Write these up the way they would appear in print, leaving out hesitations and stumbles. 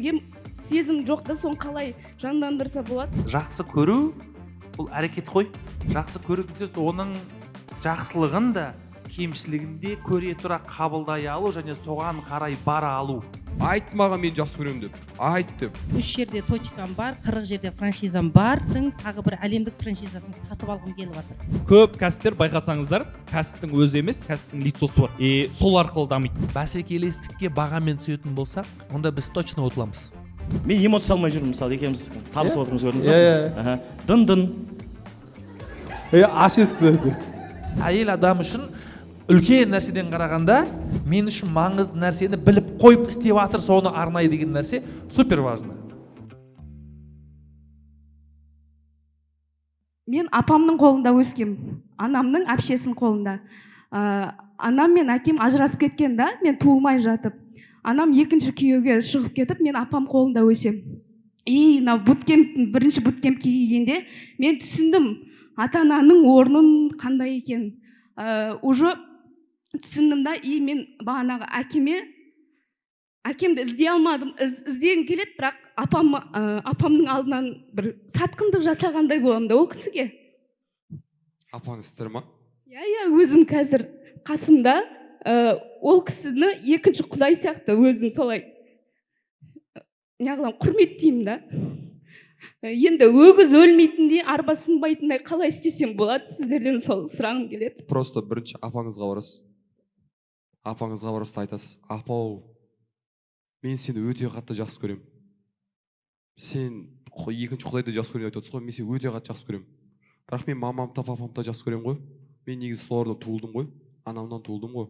сізге сезім жоқ та, соны қалай жандандырса болады? Жақсы көру бұл әрекет қой. Жақсы көру десе оның жақсылығын да кемшілігін де көре тұра қабылдай алу және соған қарай бара алу. Айт маған мен жақсы көремін деп. Айт деп. 3 жерде точкам бар, 40 жерде франшизам бар. Тағы бір әлемдік франшизасын сатып алғым келіп жатыр. Көп кәсіптер байқасаңыздар, кәсіптің өзі емес, кәсіптің лицосы бар. Сол арқылы дамиды. Бәсекелестікке бағамен түсетін болсақ, онда біз точно ұтыламыз. Мен эмоция алмай жүрмін, мысалы екеуміз табысып отырмыз, көрдіңіз ба? Дын-дын. Аш есікті. Әйел адам үшін үлкен нәрседен қарағанда, мен үшін маңызды нәрсені біліп қойып істеп жатыр, соны арнай деген нәрсе супер важно. Мен апамның қолында өскем, анамның әпшесінің қолында. Анам мен әкем ажырасып кеткен да, мен туылмай жатып. Анам екінші күйеуге шығып кетіп, мен апам қолында өсем. Бірінші буткемпке келгенде мен түсіндім ата-ананың орнын қандай екен. Уже түсіндім да, мен бағанағы әкемді іздей алмадым. Іздегім келеді, бірақ апамның алдынан бір сатқындық жасағандай боламын да ол кісіге. Апаңыздар ма? Өзім қазір қасымда ол кісіні екінші құдай сияқты өзім солай неғылам құрметтеймін да. Енді өгіз өлмейтіндей, арба сынбайтындай қалай істесем болады, сіздерден сол сұрағым келеді. Просто бірінші апаңызға барасыз. Апаңызға барасыз, айтасыз: апау, мен сені өте қатты жақсы көремін. Сен екінші құдайды жақсы көремін айтып отырсыз ғой, мен сені өте қатты жақсы көремін. Бірақ мен мамамды, папамды жақсы көремін ғой. Мен негізі солардан туылдым ғой, анамнан туылдым ғой.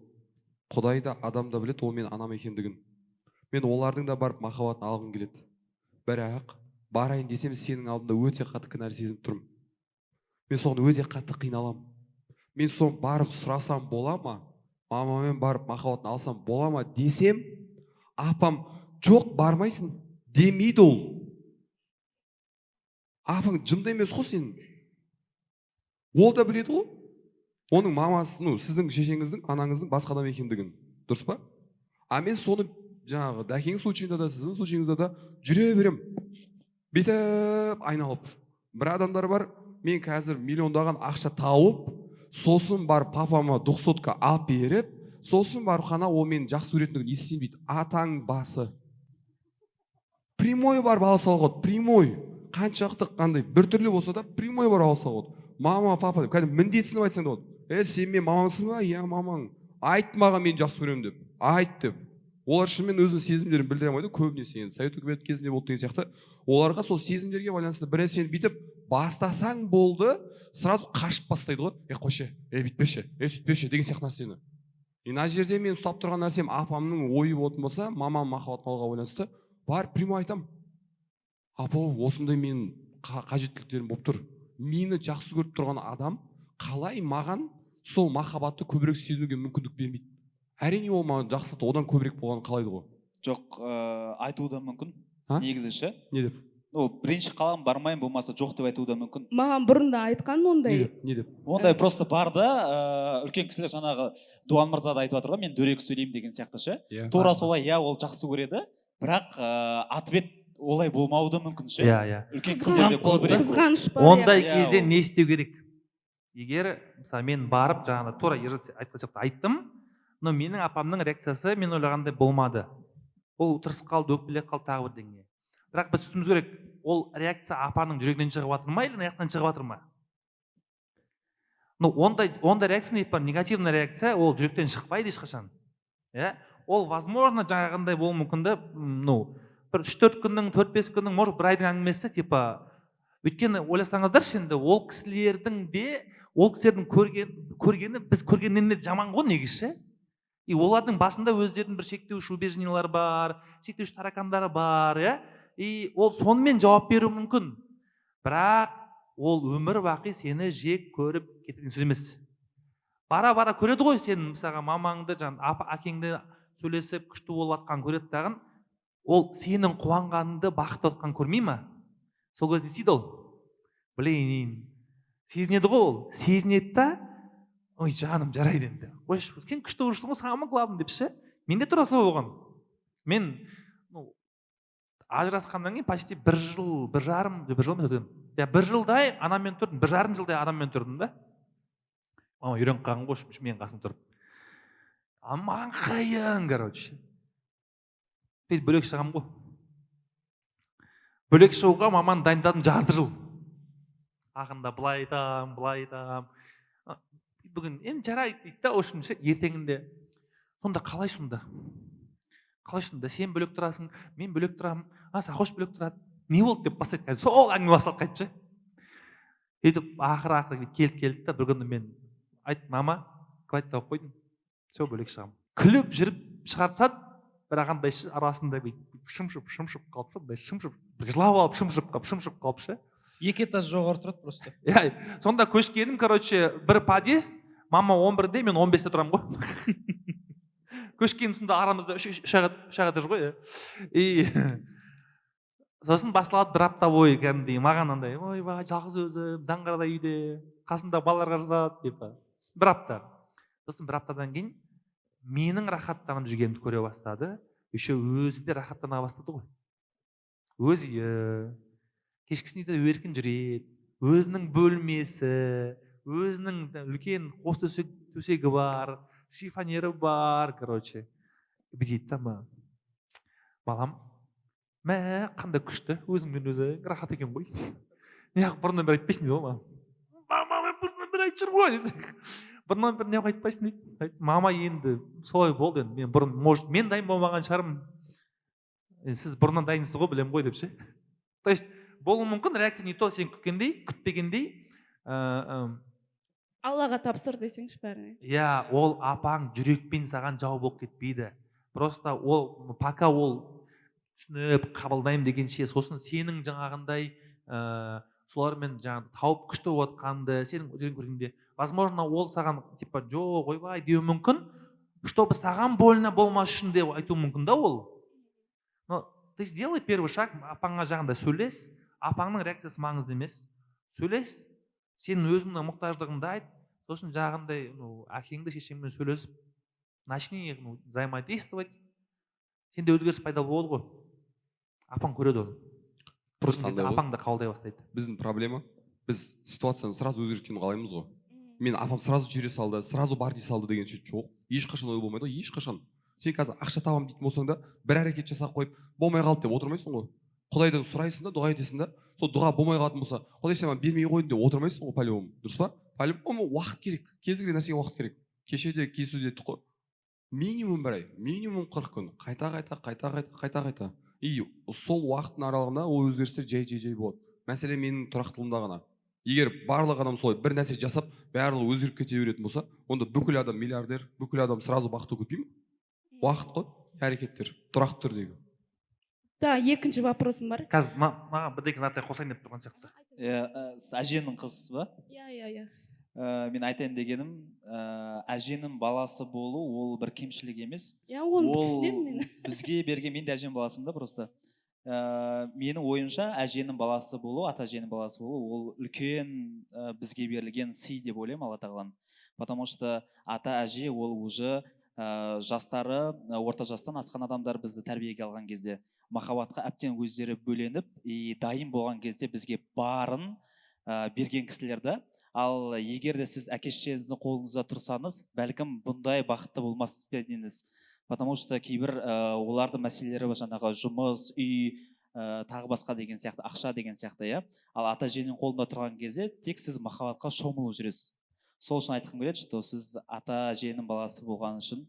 Құдай да, адам да біледі, ол мен анам екендігін. Мен олардың да барып махаббатын алғым келеді. Бірақ барайын десем, сенің алдында өте қатты кінәлі сезініп тұрмын. Мен соған өте қатты қиналамын. Мен соны барып сұрасам бола ма? Мамамен барып махаббатын алсам бола ма десем, апам жоқ бармайсың демейді ол. Апаң жынды емес қой сенің. Ол да біледі ғой. Оның мамасы, сіздің шешеңіздің, анаңыздың басқа адам екендігін. Дұрыс па? Мен соны жаңағы дәкеңнің случайында да, сіздің случайыңызда да жүре берем. Бетіп айналып. Бір адамдар бар, мен қазір миллиондаған ақша тауып, сосын барып папама 200-ка алып беріп, сосын барып қана ол мен жақсы көретіндігін естісем дейді. Атаң басы. Прямой барып ала салғады, прямой. Қаншақты қандай бір түрлі болса да, прямой барып ала салғады. Мама, папа деп, кәдімгі міндетсініп айтсаң да болады. Сен мен мамамсың ба? Иә, мамаң. Айт маған мен жақсы көремін деп. Айт деп. Олар шынымен өзінің сезімдерін білдіре алмайды, көбінесе енді совет үкіметі кезінде болды деген сияқты. Оларға сол сезімдерге байланысты бір нәрсені бүйтіп бастасаң болды, сразу қашып бастайды ғой. Қойшы, бүйтпеші, сөйтпеші деген сияқты нәрсені. Мына жерде мен ұстап тұрған нәрсем апамның ойы болатын болса, мамам махаббатын алуға байланысты, бар прямой айтам. Апау, осындай мен қажеттіліктерім болып тұр. Мені жақсы көріп тұрған адам қалай маған сол махаббатты көбірек сезінуге мүмкіндік бермейді? Әрине ол маған жақсы, одан көбірек болғанын қалайды ғой. Жоқ, айтуы да мүмкін. Негізі ше? Не деп? Бірінші қалам бармайын, болмаса жоқ деп айтуы да мүмкін. Маған бұрында айтқан ондай. Не деп? Ондай просто бар да, үлкен кісілер жаңағы Дуан мырза да айтып жатыр ғой, мен дөрекі сөйлеймін деген сияқты ше. Тура солай, ол жақсы көреді, бірақ ответ олай болмауы да мүмкін ше. Үлкен кісілерде қызғаныш бар. Ондай кезде не істеу керек? Егер мысалы мен барып жаңағы тура айттым, но менің апамның реакциясы мен ойлағандай болмады. Ол тырысып қалды, өкпелеп қалды, тағы бірдеңе. Бірақ біз түсінуіміз керек, ол реакция апаның жүрегінен шығып жатыр ма, или аяқтан шығып жатыр ма? Ондай реакция негативный реакция, ол жүректен шықпайды ешқашан. Ол возможно жаңағындай болуы мүмкін де, бір 3-4 күннің, 4-5 күннің, может бір айдың әңгімесі, өйткені ойласаңыздаршы енді, ол кісілердің көргені біз көргеннен де жаман ғой негізі. Олардың басында өздерінің бір шектеуші убеждениялары бар, шектеуші таракандары бар, ол сонымен жауап беру мүмкін. Бірақ ол өмір бақи сені жек көріп кететін сөз емес. Бара-бара көреді ғой сен, мысалға мамаңды, әкеңді сөйлесіп күшті болып атқан көреді дағын, ол сенің қуанғаныңды бақытты отқан көрмей ма? Сол көз не істейді ол? Блин, сезінеді ғой ол, сезінеді да, ой жаным жарайды енді. Ой, сен күшті ұрышсың ғой, саған ма қыладым деп ше. Менде тура солай болған. Мен ажырасқаннан кейін почти бір жыл бір жылдай анаммен тұрдым, 1,5 жылдай анаммен тұрдым да. Мама үйреніп қалған ғой менің қасымда тұрып. Маған қиын, короче. Мен бөлек шығамын ғой. Бөлек шығуға маманы дайындадым 1,5 жыл. Ақында былай айтам. Бүгін енді жарайды дейді да, общем ертеңінде. Сонда қалай сонда? Сен бөлек тұрасың, мен бөлек тұрамын, Сақош бөлек тұрады. Не болды деп бастайды. Сол әңгіме басталып қайтты. Сөйтіп ақыры келді да, бір күні мен айттым, мама, хватит тауып қойдым. Все, бөлек шығамын. Күліп жүріп шығарып бірақ андай арасында шымшып қалып, жылап алып шымшып қалып. 2 этаж жоғары тұрады просто. Сонда көшкенім, короче, бір подъезд, мама 11-де, мен 15-те тұрам ғой. Көшкенім сонда арамызда 3 этаж ғой. Сосын басталады бір апта бойы кәдімгідей маған андай, ойбай, жалғыз өзім, даңғарда үйде, қасымда балаларға жазады деп. Бір апта. Сосын бір аптадан кейін менің рахаттанып жүргенімді көре бастады. Еще өзі де рахаттана бастады ғой. Өзі кешкісін үйде еркін жүреді, өзінің бөлмесі, өзінің үлкен қос төсегі бар, шифонері бар, короче. Дейді да, балам, қандай күшті, өзіңмен өзі рахат екен ғой. Неғып бұрыннан бір айтпайсың дейді ғой, мама, мен бұрыннан бір айтып жүрмін ғой. Бұрыннан бір неғып айтпайсың дейді. Мама, енді солай болды, мен бұрын, может, мен дайын болмаған шығармын. Сіз бұрыннан дайынсыз ғой, білем ғой деп ше. То есть, болуы мүмкін, реакция не то сен күтпегендей. Аллаға тапсыр десеңші бәріне. Ол апаң жүрекпен саған жау болып кетпейді. Просто ол, пока ол түсініп, қабылдаймын дегенше, сосын сенің жаңағындай солармен тауып күшті отқанды, сенің өзің көргенде, возможно, ол саған типа жоқ, ойбай деуі мүмкін, чтобы саған больно болмас үшін деп айтуы мүмкін да ол. Но ты сделай первый шаг, апаңа жағында сөйлес, апаңның реакциясы маңызды емес. Сөйлес, сенің өзіңнің мұқтаждығыңды айт, сосын жағындай әкеңді шешеңмен сөйлесіп, начни взаимодействовать, сенде өзгеріс пайда болды ғой. Апаң көреді оны. Просто апаң да қабылдай бастайды. Біздің проблема, біз ситуацияны сразу өзгерткенін қалаймыз ғой. Мен апам сразу жүре салды, сразу бар дей салды деген ше жоқ. Ешқашан ой болмайды ғой, ешқашан. Сен қазір ақша табам дейтін болсаң да, бір әрекет жасап қойып, болмай қалды деп отырмайсың ғой. Құдайдан сұрайсың да, дұға етесің да, сол дұға болмай қалатын болса, Құдай сен маған бермей қойды деп отырмайсың ғой, по-любому. Дұрыс па? По-любому уақыт керек. Кез келген нәрсеге уақыт керек. Кешеде кездесуде тұқы минимум 1 ай, минимум 40 күн. Қайта. И сол уақыттың аралығында ол өзгерістер жай болады. Мәселе менің тұрақтылығымда ғана. Егер барлық адам солай бір нәрсе жасап, барлығы өзгеріп кете беретін болса, онда бүкіл адам миллиардер, бүкіл адам сразу бақытты көпейме? Уақыт қой, әрекеттер, тұрақты түрдегі. Да, екінші вопросым бар. Қазір маған бірдеңе нартай қосайын деп тұрған сияқты. Әженің қызысыз ба? Иә. Мен айтайын дегенім, әженің баласы болу ол бір кемшілік емес. Оны түсінемін мен. Бізге берген, мен де әженің баласымын да просто. Менің ойымша әженің баласы болу, ата әженің баласы болу, ол үлкен бізге берілген сый деп ойлаймын Алла тағаланың. Потому что ата әже ол уже жастары, орта жастан асқан адамдар бізді тәрбиеге алған кезде махаббатқа әбден өздері бөленіп, дайын болған кезде бізге барын берген кісілер да. Ал егер де сіз әке-шешеңіздің қолыңызда тұрсаңыз, бәлкім бұндай бақытты болмас едіңіз. Потому что кейбір олардың мәселелері жаңағы жұмыс, үй, тағы басқа деген сияқты, ақша деген сияқты, Ал ата-әженің қолында тұрған кезде тек сіз махаббатқа шомылып жүресіз. Сол үшін айтқым келеді, что сіз ата-әженің баласы болған үшін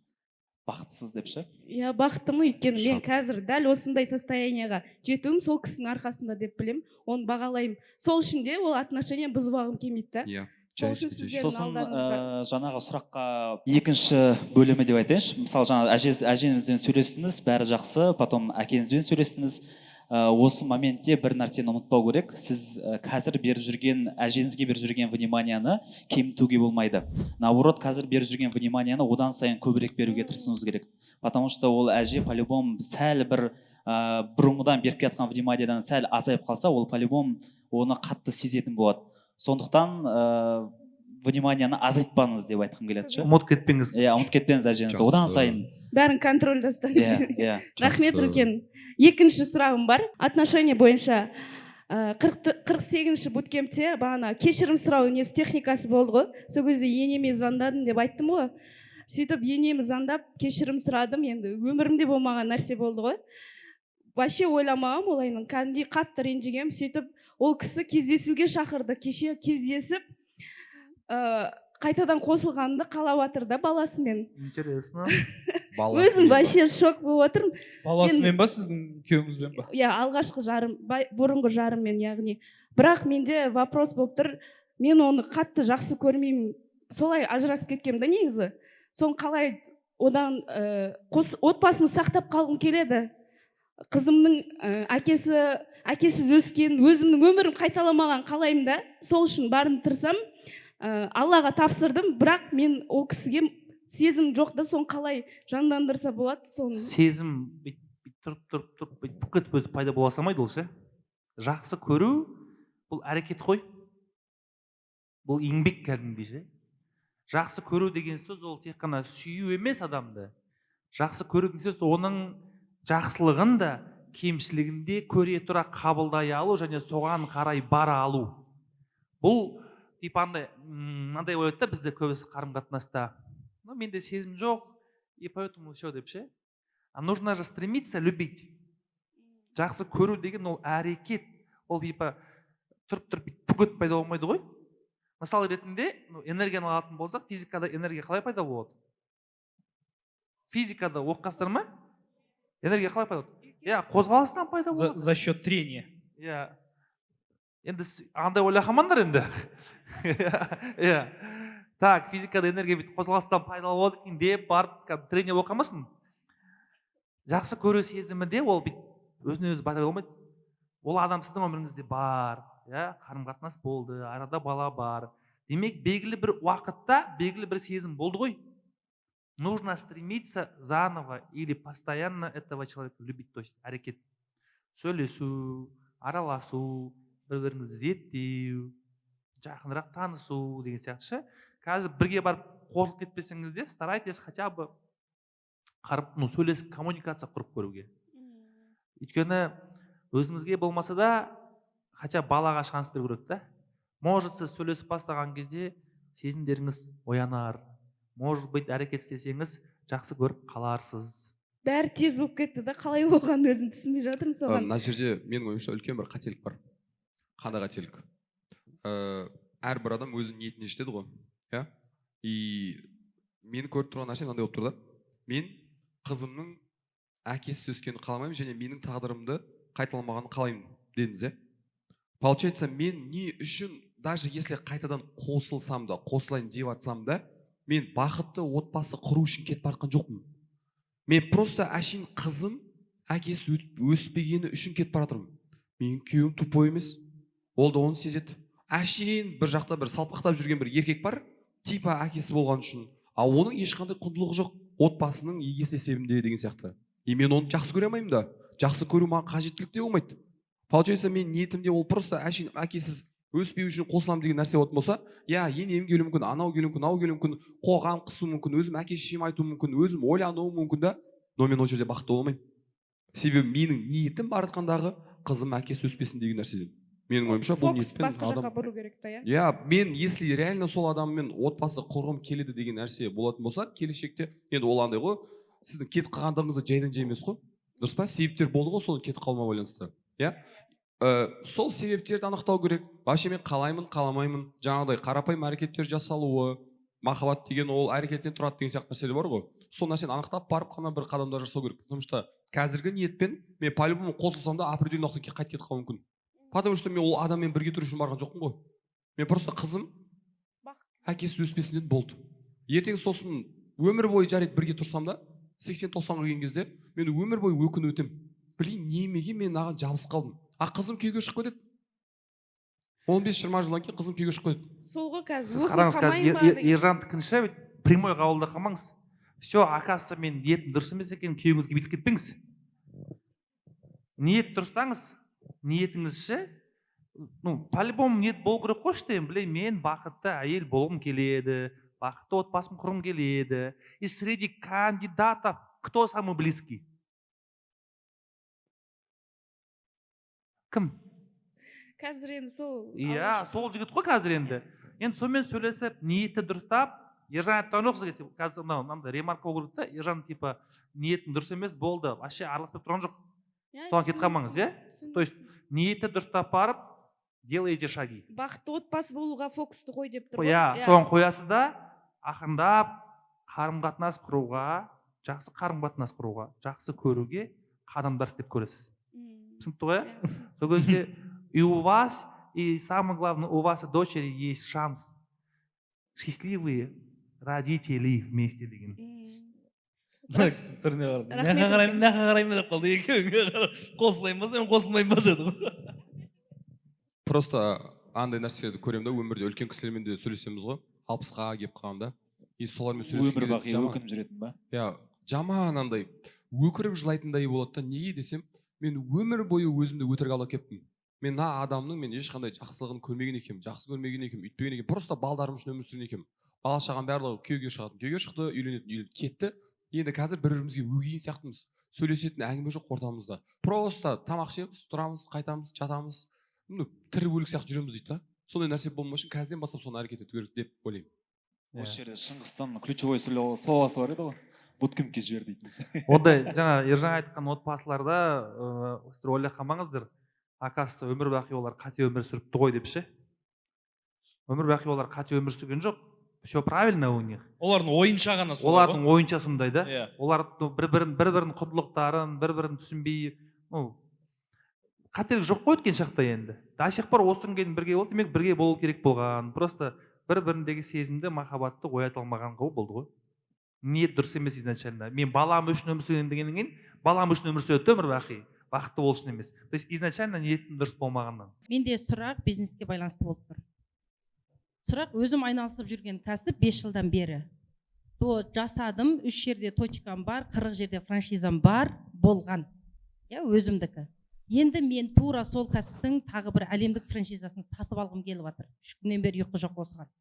бақытсыз деп ше? Бақыттымын, өйткені мен қазір дәл осындай состояниеға жетуім сол кісінің арқасында деп білем, оны бағалаймын. Сол үшін де ол отношение бұзбағым келмейді да. Сосын жаңағы сұраққа екінші бөлімі деп айтайыншы. Мысалы жаңағы әжеңізбен сөйлестіңіз, бәрі жақсы, потом әкеңізбен сөйлестіңіз. Осы моментте бір нәрсені ұмытпау керек. Сіз қазір беріп жүрген, әжеңізге беріп жүрген вниманияны кемітуге болмайды. Наоборот, қазір беріп жүрген вниманияны одан сайын көбірек беруге тырысуыңыз керек. Потому что ол әже по-любому сәл бір бұрынғыдан беріп жатқан вниманиядан сәл азайып қалса, ол по-любому оны қатты сезетін болады. Сондықтан вниманияны азайтпаңыз деп айтқым келеді. Ұмытып кетпеңіз. Ұмытып кетпеңіз әжеңізді. Одан сайын бәрін контрольда ұстаңыз. иә Рахмет үлкен. Екінші сұрағым бар. Отношение бойынша 48-ші буткемпте бағана кешірім сұрау несі техникасы болды ғой. Сол кезде енеме звондадым деп айттым ғой. Сөйтіп енемі звондап кешірім сұрадым. Енді өмірімде болмаған нәрсе болды ғой. Вообще ойламағам олайның. Кәдімгідей қатты ренжігем. Сөйтіп ол кісі кездесуге шақырды. Кеше кездесіп қайтадан қосылғанды қалап жатыр да баласымен. Интересно. Өзім вообще шок болып отырмын. Баласымен ба сіздің күйеуіңізбен ба? Иә, алғашқы жарым, бұрынғы жарыммен яғни. Бірақ менде вопрос болып тұр. Мен оны қатты жақсы көрмеймін. Солай ажырасып кеткем да негізі. Соны қалай одан отбасын сақтап қалғым келеді. Қызымның әкесіз өскен, өзімнің өмірім қайталамаған қалаймын да. Сол үшін барын тырысам, Аллаға тапсырдым, бірақ мен ол кісіге сезім жоқ та, соны қалай жандандырса болады, соны. Сезім тұрып бүкіт өзі пайда бола салмайды ол ше. Жақсы көру бұл әрекет қой. Бұл еңбек кәдімгідей ше. Жақсы көру деген сөз ол тек қана сүю емес адамды. Жақсы көру деген сөз оның жақсылығын да кемшілігінде көре тұра қабылдай алу және соған қарай бара алу. Бұл типа мынандай болады да бізде көбісі қарым-қатынаста. Менде сезім жоқ, и поэтому все деп ше. Нужно же стремиться любить. Жақсы көру деген ол әрекет. Ол типа тұрып бүкіт пайда болмайды ғой. Мысал ретінде энергияны алатын болсақ, физикада энергия қалай пайда болады? Физикада оққансыздар ма? Энергия қалай пайда болады? Иә, қозғалыстан пайда болады. За счет трения. Иә. Енді андай ойлағанмандар енді. Иә. Так, физикада энергия бүйтіп қозғалыстан пайда болады екен деп барып трение оқымасын. Жақсы көру сезімі де ол өзіне өзі пайда болмайды. Ол адам сіздің өміріңізде бар, қарым-қатынас болды, арада бала бар. Демек, белгілі бір уақытта белгілі бір сезім болды ғой. Нужно стремиться заново или постоянно этого человека любить, то есть әрекет. Сөйлесу, араласу, бір-біріңізді зерттеу, жақынырақ танысу деген сияқты ше. Қазір бірге барып қосылып кетпесеңізде, старайтесь хотя бы сөйлесіп коммуникация құрып көруге. Өйткені өзіңізге болмаса да хотя балаға шанс беру керек та. Может, сіз сөйлесіп бастаған кезде сезімдеріңіз оянар. Может быть, әрекет істесеңіз жақсы көріп қаларсыз. Бәрі тез болып кетті да, қалай болғанын өзім түсінбей жатырмын соған. Мына жерде менің ойымша үлкен бір қателік бар. Қандай қателік? Әрбір адам өзінің ниетіне жетеді ғой. Иә? И мен көріп тұрған нәрсе мынандай болып тұр да. Мен қызымның әкесіз өскенін қаламаймын және менің тағдырымды қайталамағанын қалаймын дедіңіз, иә? Получается, мен не үшін, даже если қайтадан қосылсам да, қосылайын деп жатсам да, мен бақытты отбасы құру үшін кетіп бара жатқан жоқпын. Мен просто әшейін қызым әкесі өспегені үшін кетіп бара жатырмын. Менің күйеуім тупой емес. Ол да оны сезеді. Әшейін бір жақта бір салпақтап жүрген бір еркек бар, типа әкесі болған үшін. Ал оның ешқандай құндылығы жоқ, отбасының егесі есебінде деген сияқты. И мен оны жақсы көре алмаймын да. Жақсы көру маған қажеттілік те болмайды. Получается, мен ниетімде ол просто әшейін әкесіз өспеу үшін қосылам деген нәрсе болатын болса, я енем келуі мүмкін, анау келуі мүмкін, анау келуі мүмкін, қоғам қысуы мүмкін, өзім әке шешеме айтуым мүмкін, өзім ойлануым мүмкін да, но мен ол жерде бақытты болмаймын. Себебі менің ниетім бар жатқандағы қызым әкесі өспесін деген нәрседен. Менің ойымша бұл ниетпен басқа жаққа бұру керек та, иә? Иә, мен если реально сол адаммен отбасы құрғым келеді деген нәрсе болатын болса, келешекте енді ол андай ғой, сіздің кетіп қалғандығыңызды жайдан жай емес қой. Дұрыс па? Себептер болды ғой, соны кетіп қалмауға байланысты. Иә? Сол себептерді анықтау керек. Вообще мен қалаймын, қаламаймын. Жаңағыдай қарапайым әрекеттер жасалуы, махаббат деген ол әрекеттен тұрады деген сияқты мәселе бар ғой. Сол нәрсені анықтап барып қана бір қадамдар жасау керек. Потому что қазіргі ниетпен мен по-любому қосылсам да определенный уақытта қайтып кетіп қалуым мүмкін. Потому что мен ол адаммен бірге тұру үшін барған жоқпын ғой. Мен просто қызым әкесі өспесін дедім, болды. Ертең сосын өмір бойы жарайды бірге тұрсам да 80-90-ға келген кезде мен өмір бойы өкініп өтем. Блин, немеге мен маған жабысып қалдым. А қызым күйеуге шығып кетеді. 15-20 жылдан кейін қызым күйеуге шығып кетеді. Сол ғой қазір. Сіз қараңыз, қазір ержандікінше прямой қабылдап қалмаңыз. Все, оказывается, мен ниетім дұрыс емес екен, күйеуіңізге бүйтіп кетпеңіз. Ниет дұрыстаңыз. Ниетіңізше, по-любому ниет болу керек қой, что мен бақытты әйел болғым келеді, бақытты отбасым құрғым келеді. И среди кандидатов кто самый близкий? Кім? қазір енді сол Иә, сол жігіт қой қазір енді. Енді сонымен сөйлесіп, ниеті дұрыстап, ержан айтқан жоқ сізге, қазір мынандай ремарка болу керек та, ержан типа ниетің дұрыс емес болды, вообще араласпай тұрған жоқ. Соған кетіп қалмаңыз, иә? То есть ниеті дұрыстап барып, делаете шаги. бақытты отбасы болуға фокусты қой деп тұр. Иә, соған қоясыз да, ақырындап қарым-қатынас құруға, жақсы қарым-қатынас құруға, жақсы көруге қадамдар істеп көресіз. Түсінікті ғой? Сол кезде и у вас, и самое главное, у вас и дочери есть шанс счастливые родители вместе деген. түріне қарасың мына қараймын деп қалды екеуіңе қосылайын ба сен қосылмайын ба деді ғой. Просто андай нәрселерді көремін да, өмірде үлкен кісілермен де сөйлесеміз ғой, 60-ға келіп қалғанда, и солармен сөйлесіп өмір бақи өкініп жүретін ба? Иә, жаман андай өкіріп жылайтындай болады да. Неге десем, мен өмір бойы өзімді өтірік ала кеттім. Мен адамның мен ешқандай жақсылығын көрмеген екенмін, жақсы көрмеген екенмін, үйтпеген екенмін. Просто балдарым үшін өмір сүрген екенмін. Бала шағам барлығы күйеуге шығатын, күйеуге шықты, үйленетін, кетті. Енді қазір бір-бірімізге өгейін сияқтымыз. Сөйлесетін әңгіме жоқ ортамызда. Просто тамақ ішеміз, тұрамыз, қайтамыз, жатамыз. Тірі өлік сияқты жүреміз дейді да. Сондай нәрсе болмау үшін қазірден бастап соны әрекет ету керек деп ойлаймын. Осы жерде Шыңғыстан ключевой словасы бар еді ғой. Буткімкке жібер дейтін. Ондай жаңа ержан айтқан отбасыларда сіздер ойлап қалмаңыздар, оказывается өмір бақи олар қате өмір сүріпті ғой деп ше. Өмір бақи олар қате өмір сүрген жоқ. Все правильно у них. Олардың ойынша ғана солай ғой. Олардың ойынша сондай да. Иә. Олар бір-бірінің құндылықтарын, бір-бірін түсінбей, қателік жоқ қой өткен шақта енді. До сих пор осыдан кейін бірге болды, демек бірге болу керек болған. Просто бір-біріндегі сезімді, махаббатты оята алмаған болды ғой. Ниет дұрыс емес изначально. Мен балам үшін өмір сүремін дегеннен кейін, балам үшін өмір сүреді өмір бақи. Бақытты болу үшін емес. То есть изначально ниеттің дұрыс болмағаннан. Менде сұрақ бизнеске байланысты болып тұр. Сұрақ, өзім айналысып жүрген кәсіп 5 жылдан бері. Жасадым, 3 жерде точкам бар, 40 жерде франшизам бар, болған. Өзімдікі. Енді мен тура сол кәсіптің тағы бір әлемдік франшизасын сатып алғым келіп жатыр. 3 күннен бері ұйқы жоқ осыған.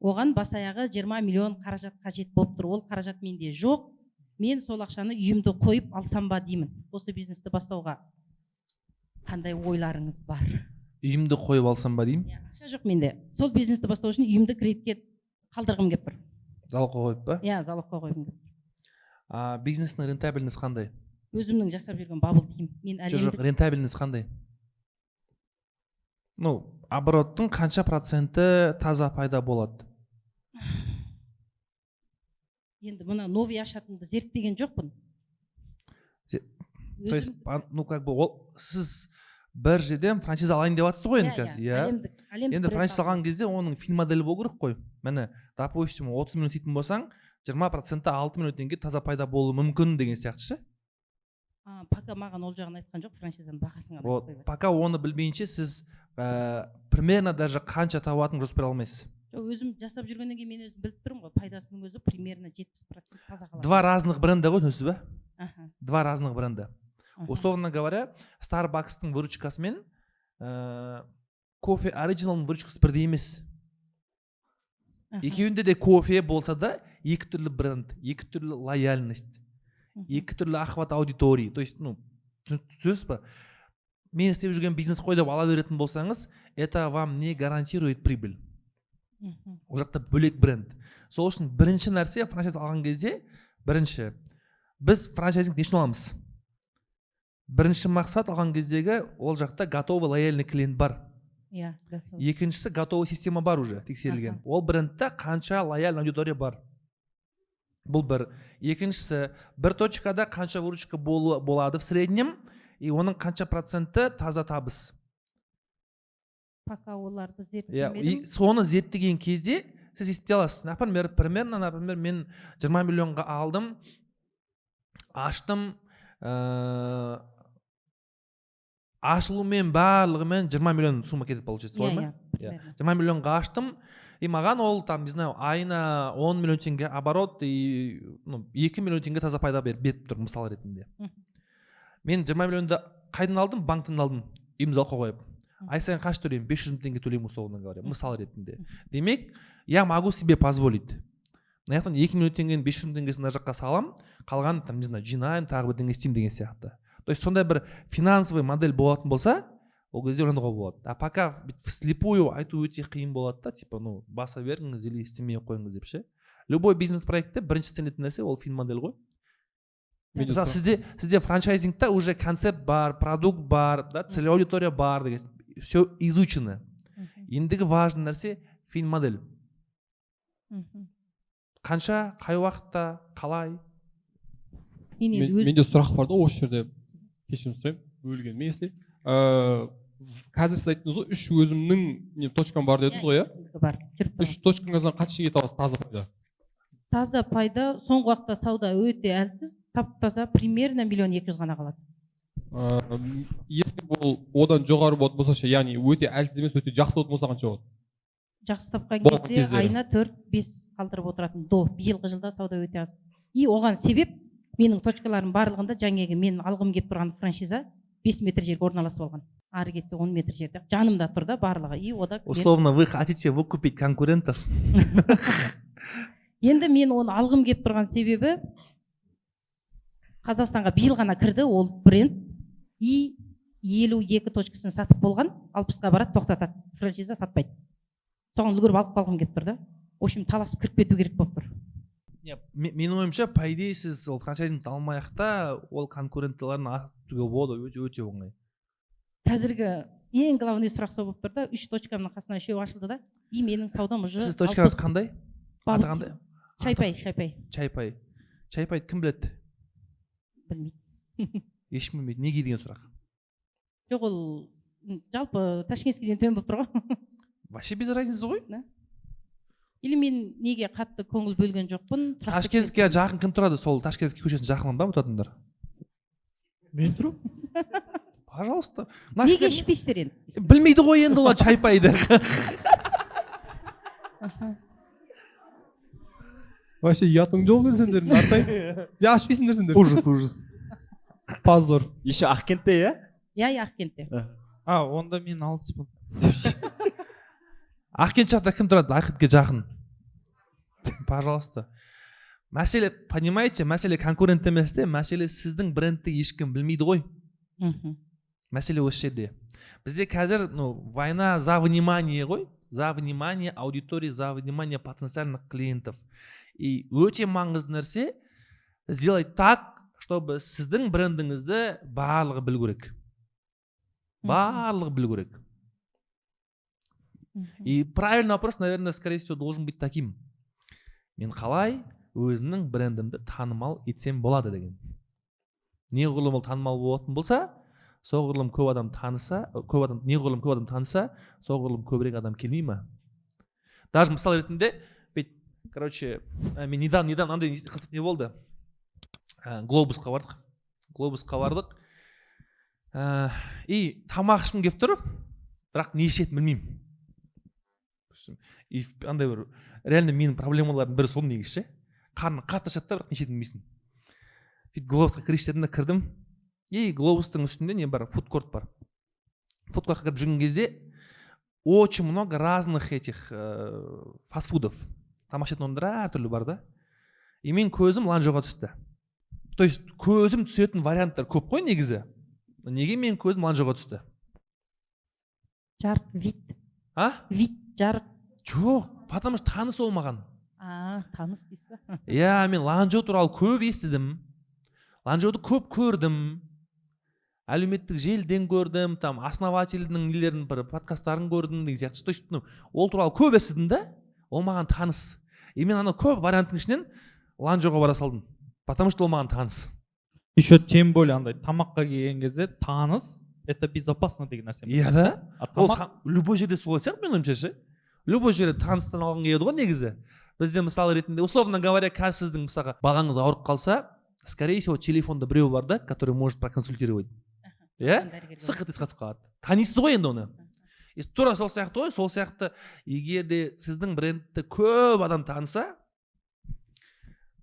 Оған бас аяғы 20 миллион қаражат қажет болып тұр. Ол қаражат менде жоқ. Мен сол ақшаны үйімді қойып алсам ба деймін. Осы бизнесті бастауға қандай ойларыңыз бар? Үйімді қойып алсам ба деймін? Ақша жоқ менде. Сол бизнесті бастау үшін үйімді кредитке қалдырғым келіп тұр. Залогқа қойып па? Залогқа қойғым келіп тұр. Бизнестің рентабельность қандай? Өзімнің жасап жүрген бабл тим. Жоқ, рентабельность қандай? Обороттың қанша проценті таза пайда болады? Енді мұна новый ашатынды зерттеген жоқпын. То есть, сіз бір жерден франшиза алайын деп жатсыз ғой енді қазір. Енді франшиза алған кезде оның фин моделі болу керек қой. Міне, допустим, 30 минут дейтін болсаң, 20% 6 минут теңге таза пайда болуы мүмкін деген сияқты ше. Пока маған ол жағын айтқан жоқ, франшизаның бағасын ғана айтып қойды. Пока оны білмейінше сіз примерно даже қанша табатынын жоспар алмайсыз. Өзім жасап жүргеннен кейін мен өзім біліп тұрмын ғой, пайдасының өзі примерно 70% таза қалады. Два разных бренда ғой, түсінесіз ба? Два разных бренда. Условно говоря, Starbucks'тың выручкасы мен кофе оригиналның выручкасы бірдей емес. Екеуінде де кофе болса да, екі түрлі бренд, екі түрлі лояльность, екі түрлі охват аудитории. То есть, түсінесіз ба? Мен істеп жүрген бизнес қой деп ала беретін болсаңыз, это вам не гарантирует прибыль. Ол жақта бөлек бренд. Сол үшін бірінші нәрсе франшайз алған кезде, біз франшайзинг не үшін аламыз? Бірінші мақсат алған кездегі ол жақта готовый лояльный клиент бар. Екіншісі готовый система бар уже, тексерілген. Ол брендте қанша лояльный аудитория бар. Бұл бір. Екіншісі, бір точкада қанша выручка болады в среднем, и оның қанша проценті таза табыс. Пока оларды зерттемедім. Соны зерттеген кезде сіз есептей аласыз. Например, мен 20 миллионға алдым, аштым, ашылумен барлығымен 20 миллион сумма кетіп получается, солай ма? 20 миллионға аштым, и маған ол, там, не знаю, айына 10 миллион теңге оборот, и 2 миллион теңге таза пайда беріп тұр, мысал ретінде. Мен 20 миллионды қайдан алдым? Банктан алдым, үйімді залогқа қойып. Ай сайын қанша төлеймін? 500 мың теңге төлеймін, условно говоря, мысал ретінде. Демек, я могу себе позволить. мына жақтан 2 минуттен кейін 500 мың теңгесін мына жаққа салам, қалған там не знаю жинаймын, тағы бірдеңе істеймін деген сияқты. То есть сондай бір финансовый модель болатын болса, ол кезде ойлануға болады. А пока вслепую айту өте қиын болады да, типа ну баса беріңіз или істемей қойыңыз деп ше. Любой бизнес проектте бірінші істелетін нәрсе ол фин модель ғой. Мысалы сізде франчайзингта уже концепт бар, продукт бар, да, целевая аудитория бар деген, все изучено. Ендігі важный нәрсе фин модель. Қанша, қай уақытта, қалай? Менде сұрақ бар да осы жерде, кешірім сұраймын, бөлгеніме если. Қазір сіз айттыңыз ғой, 3 өзімнің точкам бар дедіңіз ғой, иә? Бар. 3 точкаңыздан қанша теңге табасыз таза пайда? Таза пайда соңғы уақытта сауда өте әлсіз, тап-таза примерно 1 200 000 ғана қалады. Если бұл одан жоғары болатын болса ше, яғни өте әлсіз емес, өте жақсы болатын болса қанша болады? Жақсы тапқан кезде айына 4-5 қалдырып отыратын. Биылғы жылда сауда өте аз. И оған себеп менің точкаларым барлығында жаңағы мен алғым келіп тұрған франшиза 5 метр жерге орналасып алған. Ары кетсе 10 метр жерде. Жанымда тұр да барлығы. И ода условно вы хотите выкупить конкурентов. Енді мен оны алғым келіп тұрған себебі Қазақстанға биыл ғана кірді ол бренд. И 52 точкасын сатып болған, 60-қа барады, тоқтатады. Франшиза сатпайды. Соған үлгеріп алып қалғым келіп тұр да. В общем, таласып кіріп кету керек болып тұр. Менің ойымша, по идее сіз ол франчайзингті алмай-ақта ол конкуренттілерін артуға болады, өте оңай. Қазіргі ең главный сұрақ сол болып тұр да, 3 точкамның қасынан 3 ашылды да, и менің саудам уже. Сіз точкаңыз қандай? Аты қандай? Чайпай. Чайпайды кім біледі? Білмейді. Ешкім білмейді. Неге деген сұрақ? Жоқ, ол жалпы Ташкентке дейін төмен болып тұр ғой. Вообще без разницы ғой? Или мен неге қатты көңіл бөлген жоқпын? Ташкентке жақын кім тұрады? Сол Ташкентский көшесінің жақынында ба отыратындар? Мен тұрмын. Пожалуйста. Неге ішпейсіздер енді? Білмейді ғой енді олар чайпайды. Вообще ұятың жоқ екен сендердің, артайын. Ja, ішпейсіңдер сендер. Ужас. Позор. Еще Ақкентте, иә? Иә, Ақкентте. Онда мен алыспын. Ақкент жақта кім тұрады? Ақкентке жақын. Пожалуйста. Мәселе, понимаете, мәселе конкурент емес те, мәселе сіздің брендті ешкім білмейді ғой. Мәселе осы жерде. Бізде қазір война за внимание ғой. За внимание аудитории, за внимание потенциальных клиентов. И өте маңызды нәрсе сделать так, чтобы сіздің брендіңізді барлығы білу керек. Барлығы білу керек. И правильный вопрос, наверное, скорее всего, должен быть таким. Мен қалай өзінің брендімді танымал етсем болады деген. Неғұрлым ол танымал болатын болса, соғұрлым көп адам таныса, неғұрлым көп адам таныса, соғұрлым көбірек адам келмей ма? Даже мысал ретінде, короче, мен недавно андай қызық не болды? Глобусқа бардық. И тамақ ішкім келіп тұр, бірақ не ішетінін білмеймін. И андай бір реально менің проблемаларым бірі сол негізі ше. Қарның қатты ашады да, бірақ не ішетінін білмейсің. Глобусқа кірдім. И глобустың үстінде не бар? Фудкорт бар. Фудкортқа кіріп жүрген кезде очень много разных этих фастфудов. Тамақ ішетін орындар әртүрлі бар да. И мен көзім ланжоға түсті. То есть көзім түсетін варианттар көп қой негізі. Неге мен көзім ланжоға түсті? Жарық, вид. Вид, жарық. Жоқ, потому что таныс ол маған. Таныс дейсіз ба? Иә, мен ланжо туралы көп естідім. Ланжоды көп көрдім. Әлеуметтік желден көрдім, там основательдің нелерін бір подкасттарын көрдім деген сияқты. То есть ол туралы көп естідім да, ол маған таныс. И мен ана көп варианттың ішінен ланжоға бара салдым. Потому что ол маған таныс. Еще тем более андай тамаққа келген кезде таныс, это безопасно деген нәрсе. Иә да? Ол любой жерде солай сияқты менің ойымша ше. Любой жерде таныстан алғың келеді ғой негізі. Бізде мысалы ретінде, условно говоря, қазір сіздің мысалға балаңыз ауырып қалса, скорее всего, телефонда біреу бар да, который может проконсультировать. Иә? Сықыт қатысып қалады. Танисыз ғой енді оны. Тура сол сияқты ғой, сол сияқты егер де сіздің брендті көп адам таныса,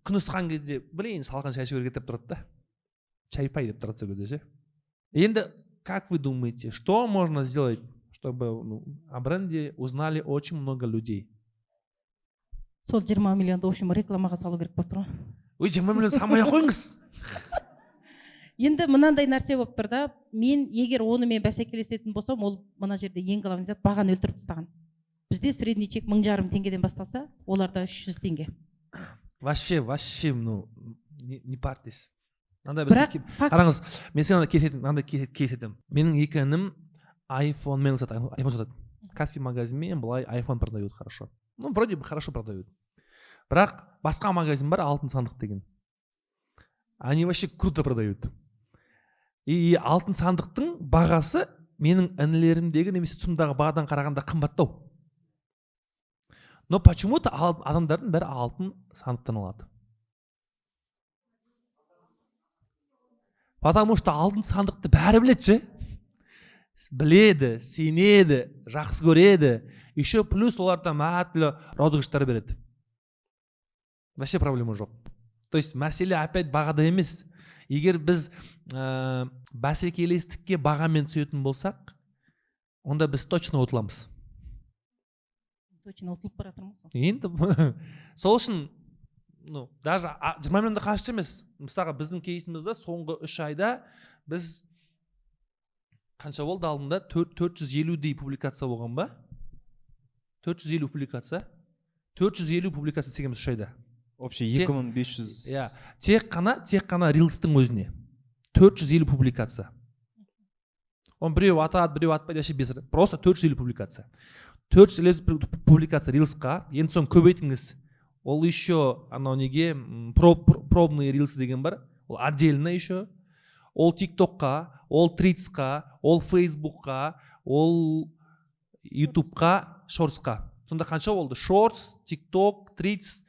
күн ысқан кезде, блин, салқын шай ішуге кетіп тұрады да. Чайпай деп тұрады сол кезде ше. Енді, как вы думаете, что можно сделать, чтобы о бренде узнали очень много людей? сол 20 миллионды в общем рекламаға салу керек болып тұр ғой. Ой, 20 миллион салмай ақ қойыңыз. Енді мынандай нәрсе болып тұр да, мен егер онымен бәсекелесетін болсам, ол мына жерде ең главный зат бағаны өлтіріп тастаған. Бізде средний чек 1000 теңгеден басталса, оларда 300 теңге. Вообще, ну, не парьтесь. Қараңыз, мен сен келісетім. Менің екі інім iPhone сатады. Каспий магазинмен былай iPhone продают хорошо. Ну, вроде бы хорошо продают. Бірақ басқа магазин бар, алтын сандық деген. Они вообще круто продают. И алтын сандықтың бағасы менің інілерімдегі немесе тұсымдағы бағадан қарағанда қымбаттау. Но почему-то адамдардың бәрі алтын сандықтан алады. Потому что алтын сандықты бәрі біледі ше. Біледі, сенеді, жақсы көреді. Еще плюс оларда мәтлі розыгрыштар береді. Вообще проблема жоқ. То есть мәселе опять бағада емес. Егер біз бәсекелестікке бағамен түсетін болсақ, онда біз точно ұтыламыз. Точно ұтылып бара жатырмыз. Енді сол үшін даже 20 миллионды қашты емес. Мысалға біздің кейсімізде соңғы 3 айда біз қанша болды алдында 450-дей публикация болған ба? 450 публикация. 450 публикация сегеміз 3 айда. Вообще 2500. Иә, тек қана рилстың өзіне 450 публикация. Он біреу атады, біреу атпайды, вообще без. Просто 450 публикация. 450 публикация рилсқа, енді соң көбейтіңіз. Ол еще анау неге пробные рилсы деген бар. Ол отдельно еще. Ол TikTokқа, ол Threadsқа, ол Facebookқа, ол YouTubeқа, Shortsқа. Сонда қанша болды? Shorts, TikTok, Threads,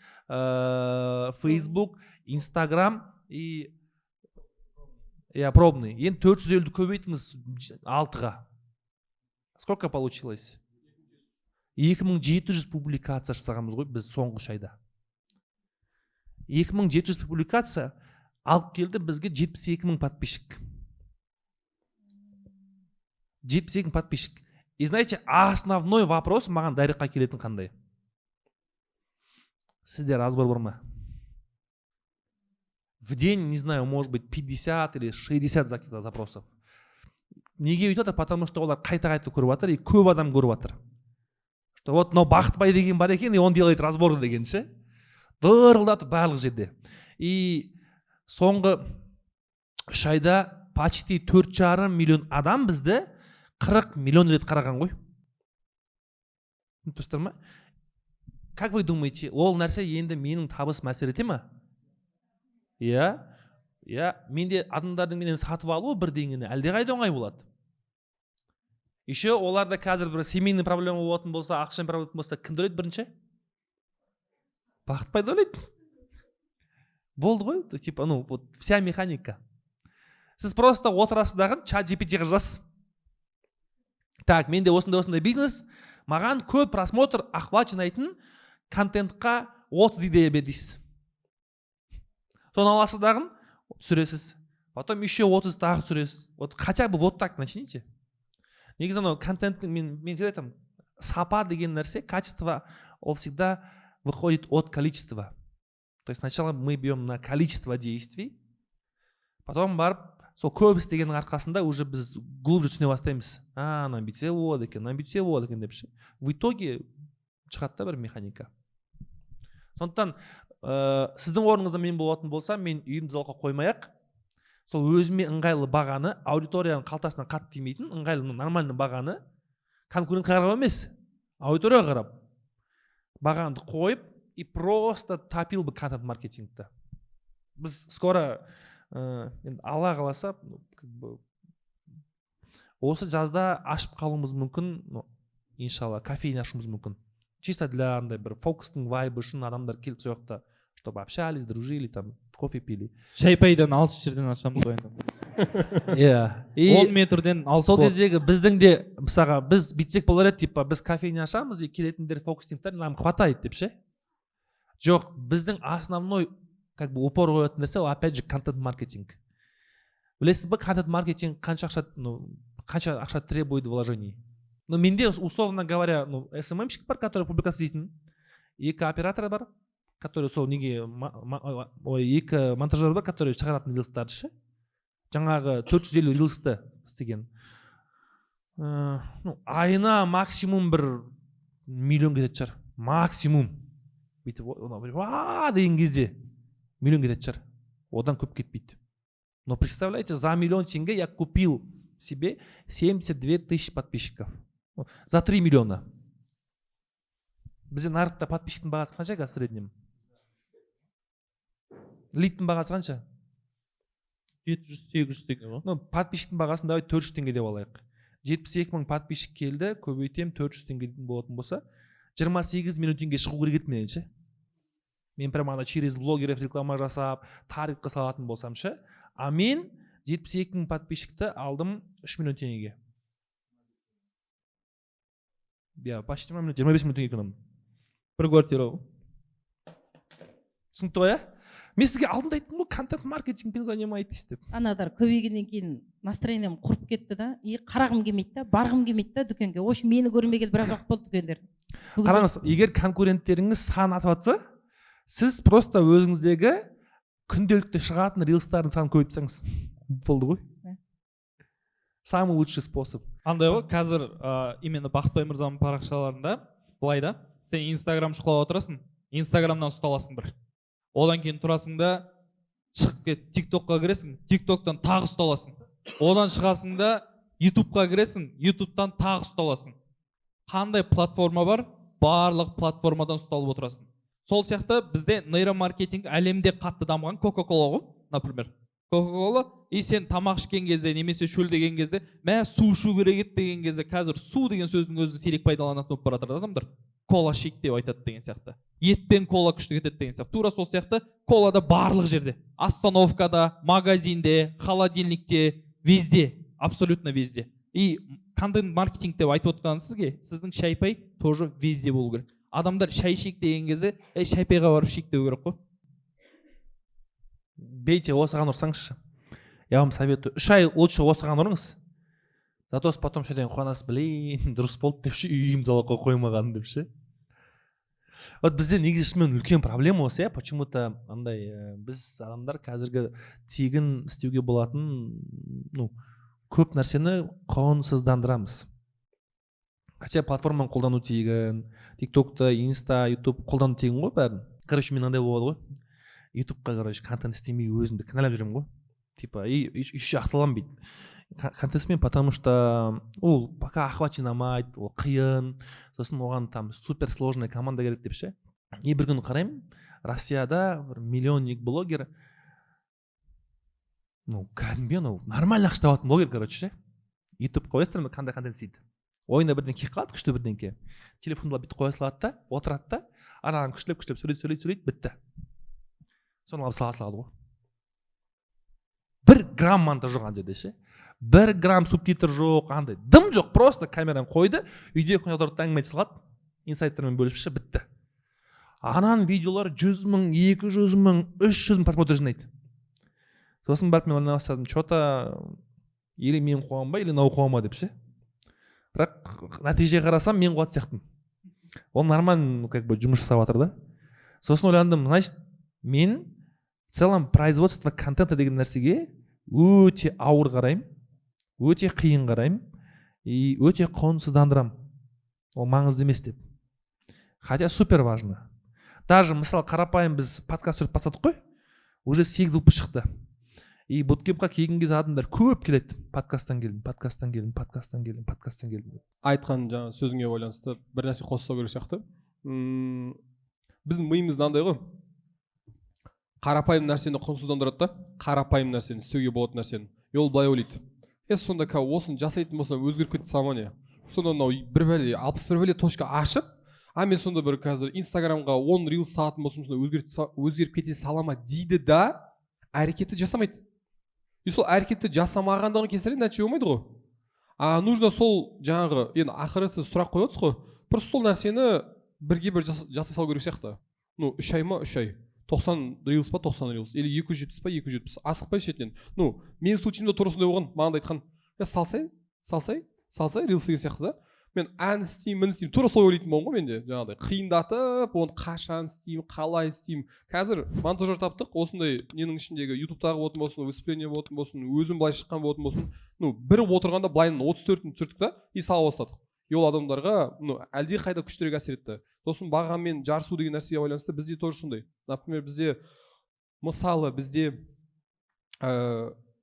Facebook, Instagram и пробный. Енді 450-ді көбейтіңіз 6-ға. Сколько получилось? 2700 публикация жасағанбыз ғой біз соңғы 3 айда. 2700 публикация алып келді бізге 72 000 подписчик. 72 000 подписчик. И знаете, основной вопрос маған дайрекқа келетін қандай? Сізде разбор бар ма? В день, не знаю, может быть 50 или 60 запросов. Неге өйтеді? Потому что олар қайта-қайта көріп жатыр и көп адам көріп жатыр. Что вот мынау Бақытбай деген бар екен, и он делает разбор деген ше. Дырылдатып барлық жерде. И соңғы 3 айда почти 4,5 миллион адам бізді 40 миллион рет қараған ғой. Түсінесіздер ма? Как вы думаете, ол нәрсе енді менің табыс мәсер ете ма? Иә, менде адамдардың менен сатып алу бірдеңені әлдеқайда оңай болады. Еще оларда қазір бір семейный проблема болатын болса, ақшаның проблема болса, кім төлейді бірінші? Бақытбай төлейді. Болды ғой, типа, вот вся механика. Сіз просто отырасыздағы чат GPT-ға жазасыз. Так, менде осындай бизнес, маған көп просмотр охват жинайтын контентқа 30 идея бер дейсіз. Соны аласыздағын түсіресіз. Потом еще 30 тағы түсіресіз. Вот хотя бы вот так начните. Негізі анау контенттің, мен всегда айтамын, сапа деген нәрсе, качество, ол всегда выходит от количества. То есть сначала мы берем на количество действий, потом барып, сол көп істегеннің арқасында уже біз глубже түсіне бастаймыз. Мына бүйтсе болады екен деп ше. В итоге шығады да бір механика. Сондықтан сіздің орныңызда мен болатын болса, мен үйімді залға қоймай-ақ, сол өзіме ыңғайлы бағаны, аудиторияның қалтасына қатты тимейтін ыңғайлы нормальный бағаны конкурентқа қарап емес, аудиторияға қарап бағанды қойып и просто тапил бы контент маркетингті. Біз скоро алла қаласа осы жазда ашып қалуымыз мүмкін, иншалла, кофейня ашуымыз мүмкін. Чисто для андай бір фокустың вайбы үшін адамдар келіп сол жақта, чтобы общались, дружили, там кофе пили. Шайпайдан алыс жерден ашамыз ғой енді. Иә. 10 метрден алыс. Сол кездегі біздің де мысалға біз битсек болар еді, типа біз кофейня ашамыз и келетіндер фокустингтер нам хватает деп ше. Жоқ, біздің основной как бы упор қоятын нәрсе ол опять же контент маркетинг. Білесіз бе, контент маркетинг қанша ақша требует вложений. Но менде условно говоря, SMM-щик бар, который публикация дейтін. екі оператор бар, который сол неге екі монтажер бар, который шығаратын рилстарды ше. Жаңағы 450 рилсты істеген. Айына максимум бір миллион кететін шығар. Максимум. Бүйтіп деген кезде миллион кететін шығар. Одан көп кетпейді. Но представляете, за миллион тенге я купил себе 72 тысячи подписчиков. За 3 миллиона. Бізде нарықта подписчиктің бағасы қанша қазір в среднем? Лидтің бағасы қанша? 700-800 теңге ғой. Ну, подписчиктің бағасын давай 400 теңге деп алайық. 72 мың подписчик келді, көбейтем 400 теңге болатын болса, 28 миллион теңге шығу керек еді менен ше. Мен прямо ана через блогеров реклама жасап, тарихқа салатын болсам ше. А мен 72 мың подписчикті алдым 3 миллион теңгеге. Почти 25 миллион теңге күнім. Бір квартира ғой. Түсінікті ғой, мен сізге алдында айттым ғой, контент маркетингпен занимайтесь деп. Анадар көбейгеннен кейін настроением құрып кетті да, қарағым келмейді да, барғым келмейді да дүкенге. Ош мені көрмегелі біраз уақыт болды дүкендер. Қараңыз, егер конкуренттеріңіз сан атып жатса, сіз просто өзіңіздегі күнделікті шығатын рилстардың санын көбейтсеңіз болды ғой. Самый лучший способ. Андай ғой, қазір именно Бақытбай мырзаның парақшаларында былай да, сен Инстаграм шұқылап отырасың, Инстаграмнан ұсталасың бір. Одан кейін тұрасың да, шығып кет, ТикТокқа кіресің, ТикТоктан тағы ұсталасың. Одан шығасың да, ютубқа кіресің, ютубтан тағы ұсталасың. Қандай платформа бар, барлық платформадан ұсталып отырасың. Сол сияқты бізде нейромаркетинг әлемде қатты дамыған Coca-Cola ғой, например. Coca-Cola, и сен тамақ ішкен кезде, немесе шөлдеген кезде, мә су ішу керек еді деген кезде, қазір су деген сөздің өзін сирек пайдаланатын болып бара жатыр адамдар. Кола шейк деп айтады деген сияқты. Етпен кола күшті кетеді деген сияқты. Тура сол сияқты колада барлық жерде. Остановкада, магазинде, холодильникте, везде, абсолютно везде. И контент маркетинг деп айтып отқан сізге, сіздің шайпай тоже везде болу керек. Адамдар шай ішейік деген кезде, шайпайға барып ішейік деу керек қой. Бейте, осыған ұрсаңызшы. Я вам советую. 3 ай лучше осыған ұрыңыз. Зато потом шайдан қуанасыз, блин, дұрыс болды деп ше, үйім залаққа қоймаған деп ше. Вот бізде негізі шынымен үлкен проблема осы, почему-то андай біз адамдар қазіргі тегін істеуге болатын, көп нәрсені құнсыздандырамыз. Хотя платформаны қолдану тегін, TikTok'та, Insta, YouTube қолдану тегін ғой бәрін. Короче, мен андай болады ғой. YouTube'қа короче контент істемей өзімді кінәлап жүремін ғой. Типа, еще ақталанбайды. Контентсмен, потому что ол пока охваченамайды, ол қиын, сосын оған там супер сложная команда керек деп ше. И бір күні қараймын, Россияда бір миллионник блогер, кәдімгі нормально ақша табатын блогер, короче ше. YouTube қойсыздар, қандай контент істейді. Ойында бірден келіп қалады, күшті бірденке. Телефонда бүйтіп қоя салады да, отырады да, анадан күштілеп сөйлейді, бітті. Соны алып салады ғой. 1 грамм монтаж жоқ ана жерде ше. 1 грамм субтитр жоқ, андай дым жоқ, просто камераны қойды, үйде күн отырды әңгіме айтып салады, инсайттармен бөлісіп ше, бітті. Ананың видеолар 100 мың, 200 мың, 300 мың просмотр жинайды. Сосын барып мен ойлана бастадым, что-то или мен қуам ба, или мынау қуам ба деп ше. Бірақ нәтижеге қарасам мен қуат сияқтымын. Ол нормально как бы жұмыс жасап жатыр да. Сосын ойландым, значит, мен в целом производство контента деген нәрсеге өте ауыр қараймын, өте қиын қараймын и өте құнсыздандырамын. Ол маңызды емес деп. Хотя супер важно. Даже мысалы қарапайым біз подкаст түсіріп бастадық қой, уже 8 выпуск шықты. И буткемпқа келген кезде адамдар көп келеді. Подкасттан келдім. Айтқан жаңа сөзіңе байланысты бір нәрсе қоссау керек сияқты. Біздің миымызда андай ғой. Қарапайым нәрсені құнсыздандырады да, қарапайым нәрсені, істеуге болатын нәрсені. Ол былай ойлайды. Сонда осыны жасайтын болсам өзгеріп кетті сама не? Сонда мынау 61 бәле точка ашып, мен сонда бір қазір Инстаграмға 10 рилс салатын болсам өзгеріп кете салама дейді да, әрекетті жасамайды. И сол әрекетті жасамағандығын кесірі нәтиже болмайды ғой. Нужно сол жаңағы, енді ақыры сіз сұрақ қойып отырсыз ғой, просто сол нәрсені бірге бір жасай салу керек сияқты. 3 ай ма 3 ай. 90 рилс па 90 рилс, или 270 па 270. Асықпай шетінен. Менің случайымда тура сондай болған, маған да айтқан, салсай рилс деген сияқты да. мен ән істеймін мін істеймін тура солай ойлайтын болдым ғой менде жаңағыдай қиындатып оны қашан істеймін қалай істеймін. Қазір монтажер таптық, осындай ненің ішіндегі ютубтағы болатын болсын, выступление болатын болсын, өзім былай шыққан болатын болсын, бір отырғанда былайын 34-ін түсірдік та и сала бастадық. И ол адамдарға әлде қайда күштерек әсер етті. Сосын бағамен жарысу деген нәрсеге байланысты бізде тоже сондай. Например, бізде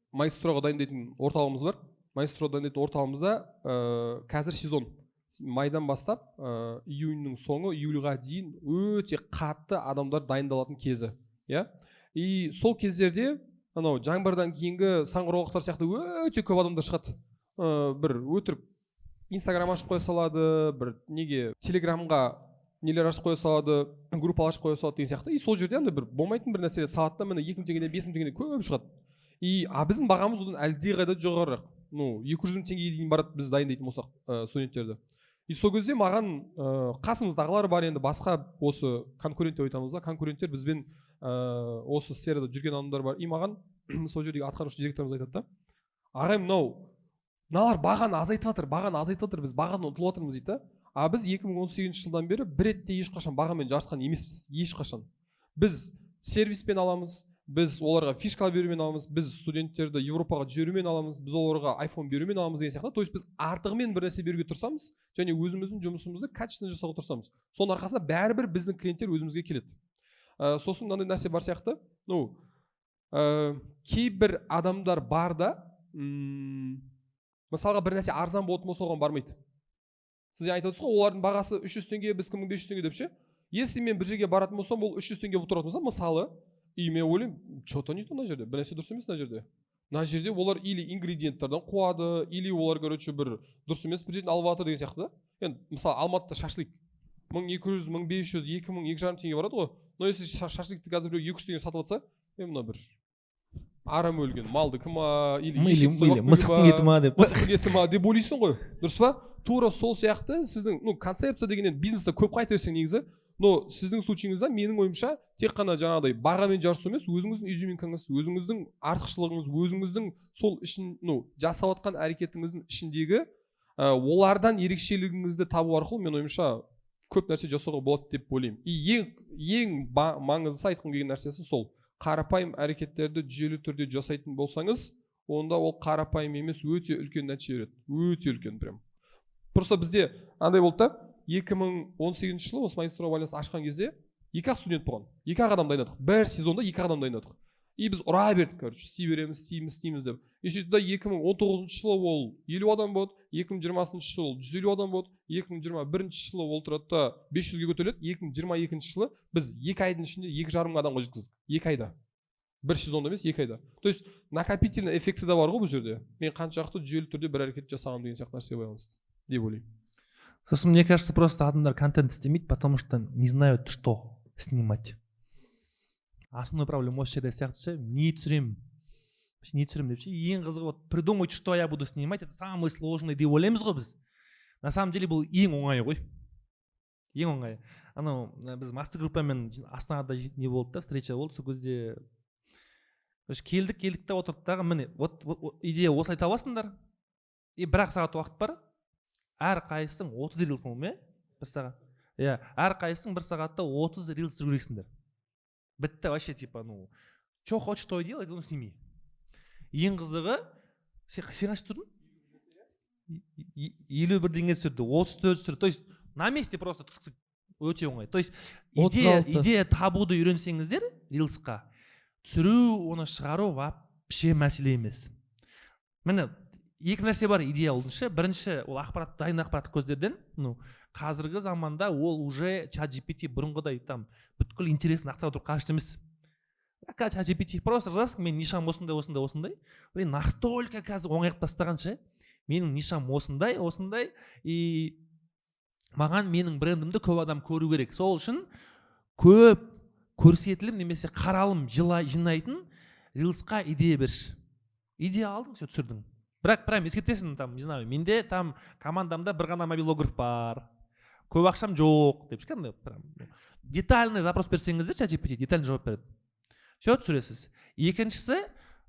Maestroға дайындайтын орталығымыз бар. Maestroға дайындайтын орталығымызда қазір сезон майдан бастап июньнің соңы июльға дейін өте қатты адамдар дайындалатын кезі. И сол кездерде анау жаңбырдан кейінгі саңғыраулықтар сияқты өте көп адамдар шығады. Бір өтірік Инстаграм ашып қоя салады, бір неге телеграмға нелер ашып қоя салады, группа ашып қоя салады деген сияқты. И сол жерде андай бір болмайтын бір нәрселер салады да, міне 2000 теңгеден 5000 теңгеден көп шығады. И біздің бағамыз одан әлдеқайда жоғарырақ. 200 000 теңгеге дейін барады біз дайындайтын болсақ студенттерді. И сол кезде маған қасымыздағылар бар, енді басқа осы конкурент деп айтамыз да, конкуренттер бізбен осы сферада жүрген адамдар бар. И маған сол жердегі атқарушы директорымыз айтады да, ағай мыналар бағаны азайтып жатыр, біз бағаны ұтылып жатырмыз дейді да. Біз 2018 жылдан бері бір ретте ешқашан бағамен жарысқан емеспіз, ешқашан. Біз сервиспен аламыз, біз оларға фишка берумен аламыз, біз студенттерді Европаға жіберумен аламыз, біз оларға iPhone берумен аламыз деген сияқты. То есть біз артығымен бір нәрсе беруге тырысамыз және өзіміздің жұмысымызды качественно жасауға тырысамыз. Соның арқасында бәрібір біздің клиенттер өзімізге келеді. Сосын мынандай нәрсе бар сияқты, кейбір адамдар бар да, мысалға бір нәрсе арзан болатын болса оған бармайды. Сіз айтып отырсыз ғой, олардың бағасы 300 теңге, біз 1500 теңге деп ше. Если мен бір жерге баратын болсам, ол 300 теңге болып тұратын болса, мысалы, и мен ойлаймын, что-то не то мына жерде, бір нәрсе дұрыс емес мына жерде. Мына жерде олар или ингредиенттардан қуады, или олар короче бір дұрыс емес бір жерден алып жатыр деген сияқты да. Енді мысалы Алматыда шашлик 1200, 1500, 2000, 2,5 теңге барады ғой. Но если шашликті қазір біреу 200 теңге сатып жатса, мына бір арам өлген малдікі ма, или мысықтың еті ма деп ойлайсың ғой, дұрыс па? Тура сол сияқты сіздің концепция дегеннен бизнесте көп қайта берсең негізі, но сіздің случайыңызда менің ойымша тек қана жаңағыдай бағамен жарысу емес, өзіңіздің изюминкаңыз, өзіңіздің артықшылығыңыз, өзіңіздің сол үшін жасап жатқан әрекетіңіздің ішіндегі олардан ерекшелігіңізді табу арқылы мен ойымша көп нәрсе жасауға болады деп ойлаймын. И ең маңыздысы айтқым келген нәрсесі сол. Қарапайым әрекеттерді жүйелі түрде жасайтын болсаңыз, онда ол қарапайым емес, өте үлкен нәтиже береді. Өте үлкен прям. Просто бізде андай болды да, 2018 жылы осы Maestroға байланысты ашқан кезде 2-ақ студент болған. 2-ақ адам дайындадық. Бір сезонда 2 адам дайындадық. И біз ұра бердік, короче, істей береміз, істейміз деп. И сөйтті 2019 жылы ол 50 адам болды, 2020 жылы 150 адам болды, 2021 жылы ол тұрады да 500-ге көтеріледі, 2022 жылы біз 2 айдың ішінде 2,5 адамға жеткіздік. 2 айда. Бір сезонда емес, 2 айда. То есть накопительный эффекті де бар ғой бұл жерде. Мен қаншақты жүйелі түрде бір әрекет жасағым деген сияқты нәрсеге байланысты деп ойлаймын. Сосын мне кажется, просто адамдар контент істемейді, потому что не знают, что снимать. Основной проблема осы жерде сияқты ше, не түсіремін деп ше. Ең қызығы вот придумать, что я буду снимать, это самый сложный деп ойлаймыз ғой біз. На самом деле бұл ең оңайы ғой. Ең оңайы. Анау біз мастер группамен Астанада не болды да, встреча болды, сол кезде келдік та отырдық дағы, міне вот идея осылай табасыңдар. И 1 сағат уақыт бар. Әр қайсың 30 рилс ме? 1 сағат. Әр қайсың 1 сағатта 30 рилс жүру керексіңдер. Бітті вообще типа, что хочешь, то и делай, сними. Ең қызығы, сен қашып тұрдың? 51 теңге түсірді, 34 түсірді. То есть на месте просто өте оңай. То есть идея табуды үйренсеңіздер рилсқа, түсіру, оны шығару вообще мәселе емес. Міне, 2 нәрсе бар идея олдыңшы. Бірінші, ол ақпарат, дайын ақпараттық көздерден, қазіргі заманда ол уже ChatGPT бұрынғыдай там бүткіл интересін ақтап отырып қажет емес. ChatGPT просто жазасың, мен нишам осындай. Блин, настолько қазір оңайып тастағанша, менің нишам осындай, и маған менің брендімді көп адам көру керек. Сол үшін көп көрсетілім немесе қаралым жинайтын рилсқа идея берші. Идея алдың, все түсірдің. Бірақ прям ескертесің, там, не знаю, менде там командамда бір ғана мобилограф бар, көп ақшам жоқ деп шыққанда, прям детальный запрос берсеңіздер, ChatGPT детальный жауап береді. Все түсіресіз. Екіншісі,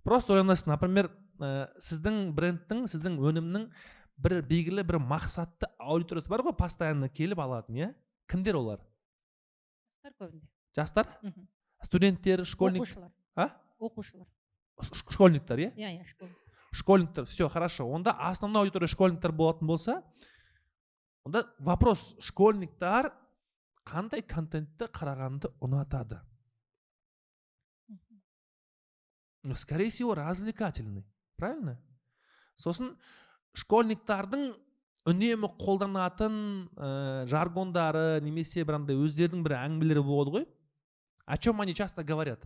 просто ойланасыз, например, сіздің брендтің, сіздің өнімнің бір белгілі бір мақсатты аудиториясы бар ғой, постоянно келіп алатын, иә? Кімдер олар? Көбінде. Жастар? Студенттер, школьник? Оқушылар. Оқушылар. Школьниктер, иә? Иә, школ. Школьниктер, все, хорошо. Онда основной аудитория школьниктер болатын болса, онда вопрос, школьниктер қандай контентті қарағанды ұнатады? Скорее всего, развлекательный, правильно? Сосын школьниктардың үнемі қолданатын жаргондары немесе бірандай өздерінің бір әңгімелері болады ғой. О чем они часто говорят?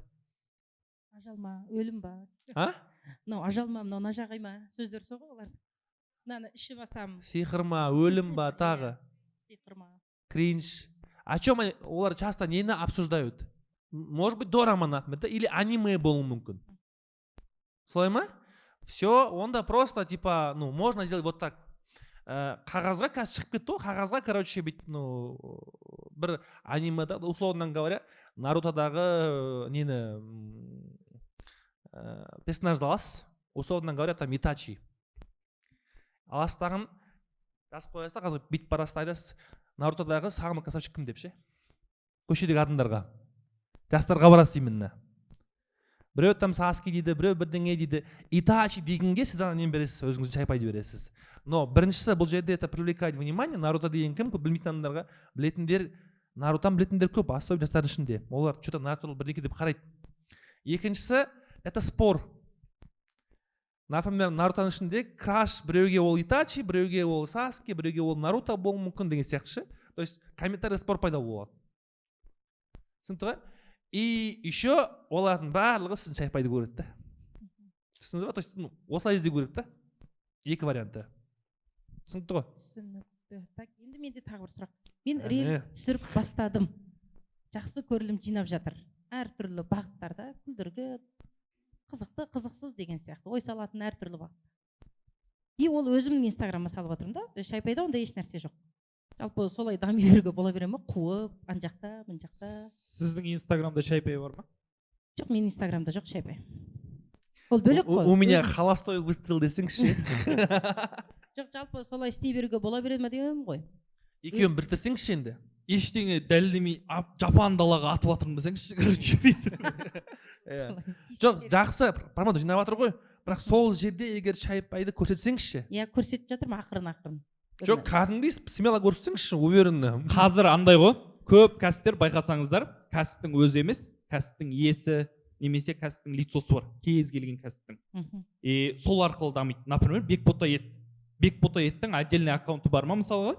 Ажал ма, өлім ба? Мынау ажал ма, мынау нажағай ма? Сөздер сол ғой олар. Мынаны ішіп алсам. Сиқыр ма, өлім ба, тағы? Сиқыр ма. Кринж. О чем они, олар часто нені обсуждают? Может быть, дорама, например, или аниме болуы мүмкін. Солай ма? Все, онда просто, типа, ну, можно сделать вот так. Қағазға қазір шығып кетті ғой, қағазға, короче, бүйтіп, ну, бір анимеда, условно говоря, Нарутодағы нені персонажды аласыз, условно говоря, там Итачи. Аластағын жазып қоясыз да, қазір бүйтіп барасыз, айтасыз, Нарутодағы сағынды красавчик кім деп ше? Көшедегі адамдарға, жастарға барасыз именно. Біреу там Саски дейді, біреу бірдеңе дейді. Итачи дегенге сіз ана нені бересіз, өзіңізді шайпайды бересіз. Но біріншісі бұл жерде это привлекать внимание. Наруто деген кім? Білмейтін адамдарға, білетіндер, Нарутаны білетіндер көп, особенно жастардың ішінде. Олар что-то Наруто бірдеңе деп қарайды. Екіншісі это спор. Например, Нарутаның ішінде краш біреуге ол Итачи, біреуге ол Саски, біреуге ол Наруто болуы мүмкін деген сияқты ше. То есть комментарий спор пайда болады. Түсінікті ғой? И еще олардың барлығы сіздің шайпайды көреді да. Түсіндіңіз ба? То есть осылай іздеу керек та. Екі варианты. Түсінікті ғой? Түсінікті. Так, енді менде тағы бір сұрақ. Мен рилс түсіріп бастадым. Жақсы көрілім жинап жатыр. Әртүрлі бағыттарда, күлдіргі, қызықты, қызықсыз деген сияқты. Ой салатын әртүрлі бағыт. И ол өзімнің инстаграмыма салып отырмын да. Шайпайда онда еш нәрсе жоқ. Жалпы солай дами беруге бола бере ме? Қуып, ан жақта, мын жақта. Сіздің инстаграмда шайпай бар ма? Жоқ, мен инстаграмда жоқ шайпай. Ол бөлек қой. У меня холостой выстрел десеңізші. Жоқ, жалпы солай істей беруге бола бере ме дегенім ғой. Екеуін біртірсеңізші енді. Ештеңе дәлелдемей жапан далаға атып жатырмын десеңізші, короче. Жоқ, жақсы, промоутер жинап жатыр ғой. Бірақ сол жерде егер шайпайды көрсетсеңізші. Иә, көрсетіп жатырмын ақырын. Жоқ, кәдімгідей смело көрсетсеңізші, уверенно. Қазір андай ғой, көп кәсіптер байқасаңыздар, кәсіптің өзі емес, кәсіптің иесі немесе кәсіптің лицосы бар, кез келген кәсіптің. И сол арқылы дамиды. Например, Бекбота-еттің отдельный аккаунты бар ма мысалға?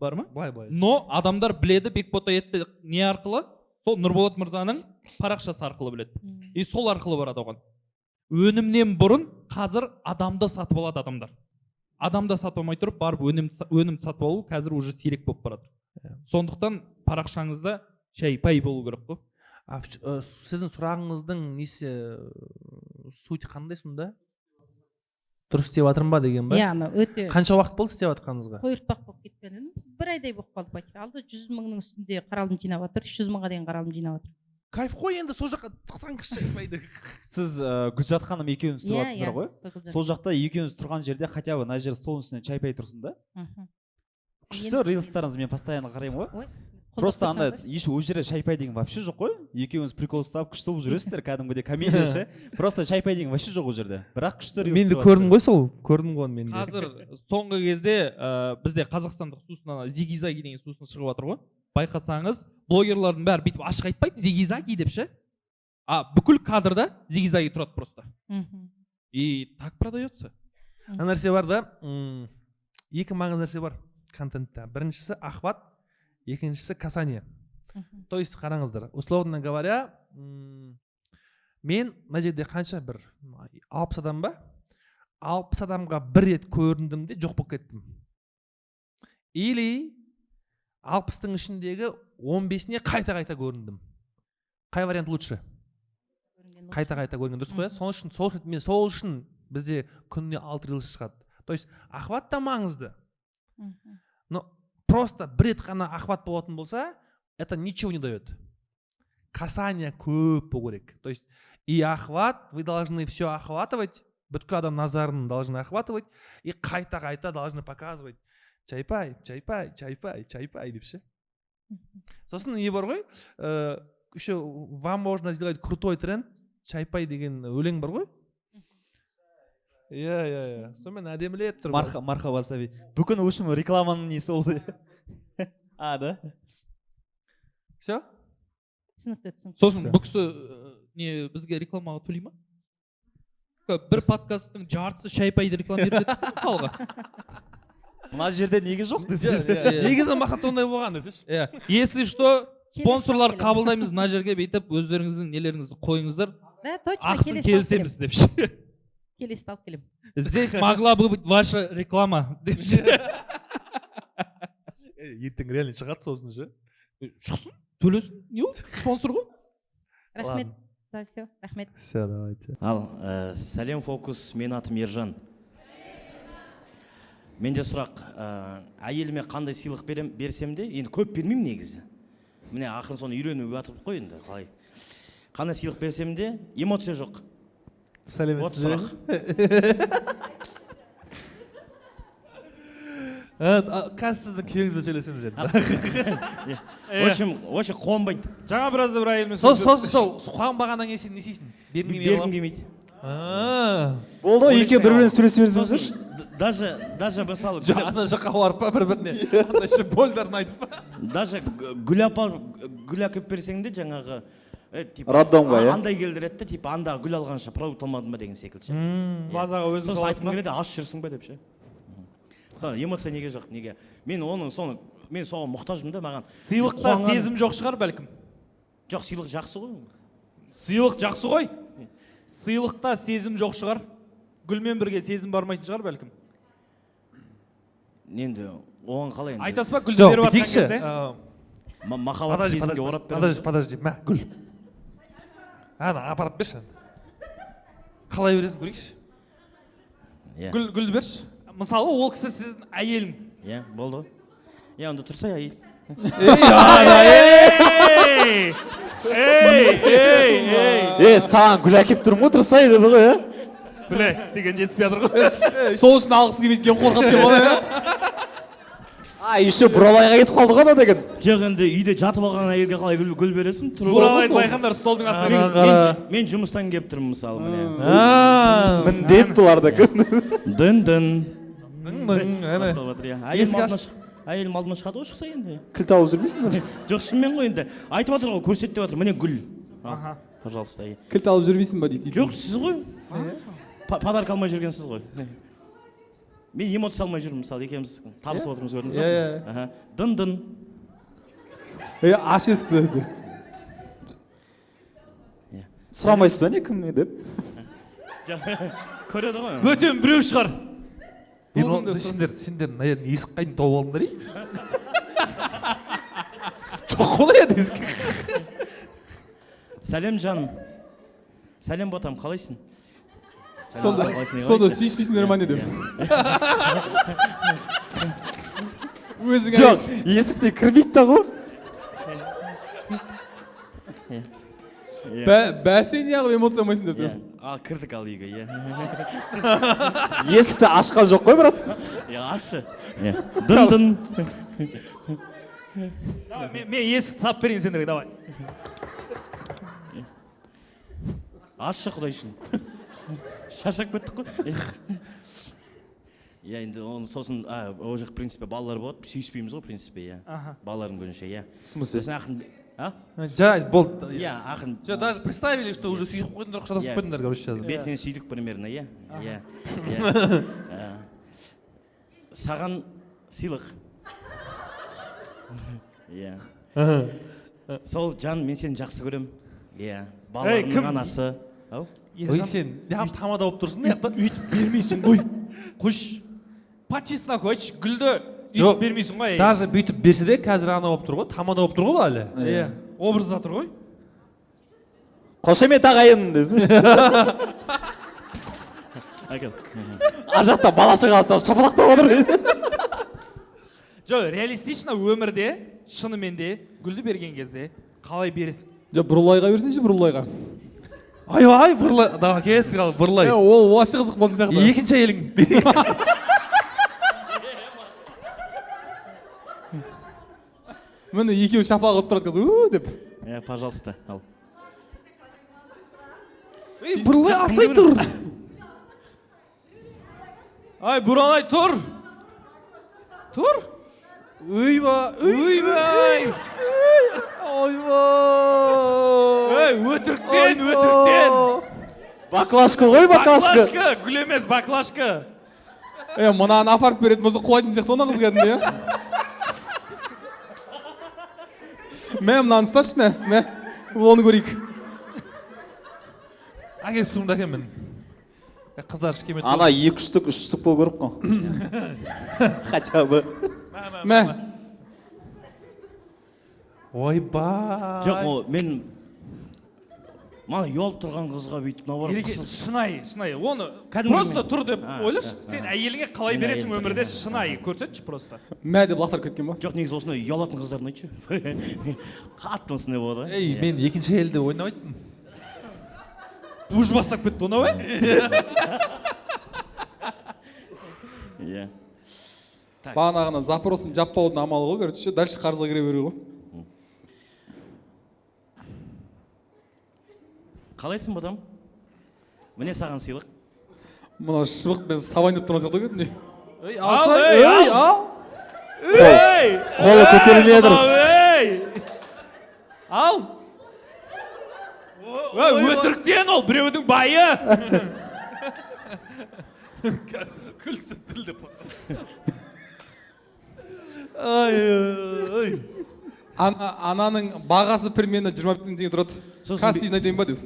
Бар ма? Былай. Но адамдар біледі Бекбота-етті не арқылы? Сол Нұрболат мырзаның парақшасы арқылы біледі. И сол арқылы барады оған. Өнімнен бұрын қазір адамды сатып алады адамдар. Адамда сатып алмай тұрып, барып өнім сатып алу қазір уже сирек болып барады. Сондықтан парақшаңызда шайпай болу керек қой. Сіздің сұрағыңыздың несі суть қандай сонда? Дұрыс істеп жатырмын ба деген ба? Иә, өте. Қанша уақыт болды істеп жатқаныңызға? Қойыртпақ болып кеткенін бір айдай болып қалды бәлки. Алды 100 мыңның үстінде қаралым жинап жатыр, 300 мыңға дейін қаралым жинап жатыр. Кайф қой, енді сол жаққа тықсаңызшы шайпайды. Сіз Гүлзат ханым екеуіңіз тұрып жатсыздар ғой? Сол жақта екеуіңіз тұрған жерде хотя бы мына жер стол үстіне шайпай тұрсын да? Күшті рилстарыңыз мен постоянно қараймын ғой. Просто андай еш ол жерде шайпай деген вообще жоқ қой. Екеуіңіз прикол ұстап күшті болып жүресіздер, кәдімгідей комедия ше. Просто шайпай деген вообще жоқ ол жерде. Бірақ күшті рилс. Мен де көрдім ғой сол, көрдім ғой мен де. Қазір соңғы кезде бізде қазақстандық сусын зигизаги деген сусын шығып жатыр ғой. Байқасаңыз, блогерлардың бәрі бүйтіп ашық айтпайды зигизаги деп ше. Бүкіл кадрда зигизаги тұрады просто. И так продается. Нәрсе бар да, екі маңызды нәрсе бар контентта. Біріншісі охват, екіншісі касание. То есть қараңыздар, условно говоря, мен мына жерде қанша бір 60 адам ба? 60 адамға бір рет көріндім де жоқ болып кеттім. Или 60-тың ішіндегі 15-не қайта-қайта көріндім. Қай вариант лучше? Қайта-қайта көрінген дұрыс қой? Сол үшін бізде күніне 6 рилс шығады. То есть охват та маңызды. Но просто бір рет қана охват болатын болса, это ничего не дает. Касание көп болу керек. То есть и охват, вы должны все охватывать бүткіл адам назарын должны охватывать и қайта должны показывать. Чайпай деп ше. Сосын не бар ғой, еще вам можно сделать крутой тренд, чайпай деген өлең бар ғой. Иә. Сонымен әдемілеп тұр. Мархаба сәби. Бүгін үшін рекламаның несі ол. Да? Все? түсінікті. Сосын бұл кісі не бізге рекламаға төлей ма? Бір подкасттың жартысы шайпайды реклама беріп кетті мысалға. Мына жерде неге жоқ десе. Негізі мақсат ондай болған десеш. Если что, спонсорлар қабылдаймыз, мына жерге бүйтіп өздеріңіздің нелеріңізді қойыңыздар. Ақысын келісеміз деп ше. Келесі алып келем. Здесь могла бы быть ваша реклама деп ше. Ертең реально шығады сосын ше. Шықсын, төлесін. Не ол? Спонсор ғой. Рахмет. Да, все, рахмет. Все, давайте. Ал, сәлем фокус, мен атым Ержан. Менде сұрақ, әйеліме қандай сыйлық берсем де, енді көп бермеймін негізі. Міне ақырын соны үйреніп жатырып қой енді, қалай. Қандай сыйлық берсем де, эмоция жоқ. Сәлеметсіз сұрақ. Қазір сіздің күйеңізбен сөйлесеміз енді. Вообще қуанбайды. Жаңа біразда бір әйелмен Сосын қуанбағаннан кейін сен не істейсің? Бергім келмейді. Болды, екеуі бір-бірімен сөйлесе берсеңіздер. Даже мысалы ана жаққа барып па бір-біріне андай ше больдарын айтып па. Даже гүл әкеп берсең де жаңағы Роддомға, иә? андай келдіреді, типа анда гүл алғанша продукт алмадың ба деген секілді. базаға өзің сосын айтқым саласың ба? келеді, аш жүрсің ба деп ше. Эмоция неге жоқ, неге? Мен соған мұқтажмын да, маған. Сыйлықта сезім жоқ шығар бәлкім. Жоқ, сыйлық жақсы ғой. Сыйлық жақсы ғой. Сыйлықта сезім жоқ шығар. Гүлмен бірге сезім бармайтын шығар бәлкім. Енді оған қалай енді? Айтасыз ба гүлді беріп жатқан кезде? Махаббат сезімге орап береміз. Подожди, мә, гүл. Ана, апарып берші. Қалай бересің көрейікші? Гүлді берші. Мысалы, ол кісі сіздің әйелің. Иә, болды ғой. Иә, онда тұрса әйел. Саған гүл әкеп тұрмын ғой, тұрса еді ғой, иә? Біле, деген жетіспей жатыр ғой. Сол үшін алғысы келмейткен қорқады деп ғой, иә? Еще буралайға кетіп қалды ғой деген. Жоқ, енді үйде жатып алған әйелге қалай гүл бересің? Буралайды байқандар столдың астына. Мен жұмыстан келіп тұрмын мысалы, міне. Міндет бұларда күн. Дын. Ескі Әйелім алдыма шығады ғой, шықса енді. Кіл тауып жүрмейсің бе? Жоқ, шынымен ғой енді. Айтып жатыр ғой, көрсет деп жатыр, міне гүл. Пожалуйста. Кіл тауып жүрмейсің ба дейді. Жоқ, сіз ғой. Подарка алмай жүргенсіз ғой. Мен эмоция алмай жүрмін, мысалы, екеуміз табысып отырмыз, көрдіңіз ба? Дын. Аш есікті деді. Сұрамайсыз ба не кім деп? Көреді ғой. Бөтен біреу шығар. Сендер, наверное, есік қайын тауып алдыңдар, жоқ олай еді есік. Сәлем жаным. Сәлем ботам, қалайсың? Сонда сүйіспейсіңдер ма не деп? Жоқ, есікте кірмейді да ғой. Бәсе не ағып эмоция алмайсың деп тұрмын. Кірдік ал үйге, иә. Есікті ашқан жоқ қой, брат. Ашы. Дын. Мен есікті тап берейін сендерге, давай. Ашы құдай үшін. Шашақ көттік қой. Иә, енді оны сосын, ол жақ, в принципе, балалар болады, сүйіспейміз ғой, в принципе, иә. Балалардың көзінше, иә. Смысл? Сосын ақын, Жай, болды. иә, ақын. Жоқ, даже представили, что уже сүйіп қойдыңдар, құшадасып қойдыңдар, короче. Бетінен сүйдік примерно, иә. Саған сыйлық. Иә. Сол жан, мен сені жақсы көрем. Иә. Балаларымның анасы. Ой, сен, неғып тамада болып тұрсың, неғып? Үйтіп бермейсің ғой. Қош, по-честно қойшы, гүлді үйтіп бермейсің ғой. Даже бүйтіп берсе де қазір ана болып тұр ғой, тамада болып тұр ғой әлі. Иә, образда тұр ғой. Қошемет ағайын десін. Ажақта бала шағасы шапалақтап отыр. Жоқ, реалистично өмірде, шынымен де гүлді берген кезде қалай бересің? Жоқ, бұрылайға берсінші, бұрылайға. Айбай бырлай давай кеттік ал бырлай. Ол вообще қызық болатын сияқты. Екінші әйелің. Міне екеуі шапалақ ұрып тұрады қазір деп. Пожалуйста, ал. Бырлай алсай тұр. Ай, Буранай, тұр. Тұр. Ойбай. Ей, өтіріктен. Баклашка ғой, Баклашка, гүл емес, баклашка. Мынаны апарып беретін болса құлайтын сияқты ona қыз кәдімгі, иә? Мә, мынаны ұсташы, мә. Оны көрейік. Әке суымда әкемін. Қыздар шекемет. Ана 2 штук, 3 штук болу керек қой. Хотя бы. Мә. Ойбай. Жоқ, ол мен мана ұялып тұрған қызға бүйтіп мына Ереке, бар шынайы. Оны Кәдімгі просто мен. тұр деп А, ойлашы. да, Сен а. әйеліңе қалай Мен бересің әйелім өмірде тұрмын. шынайы көрсетші просто. Мә деп лақтарып кеткен ба? жоқ, негізі осындай ұялатын қыздарын айтшы. Қатты осындай болады ғой. Ей, мен екінші әйелді ойнамайтын. Уж бастап кетті оны ой? Иә. Бағанағына запросын жаппаудың амалы ғой, короче, дальше қарызға кіре беру ғой. Қалайсың бұдам? Міне саған сыйлық. Мына шыбық мен сабайн деп тұрған сияқты кәдімгі. Ей, Ал, алсай. ей, Ей, ал. ал. Ей! Қолы көтерілмей тұр. Ал! Өтіріктен ол біреудің байы. Күлді тілді. Ай. Ананың бағасы примерно 20 теңге тұрады. Каспийін айтайын ба деп.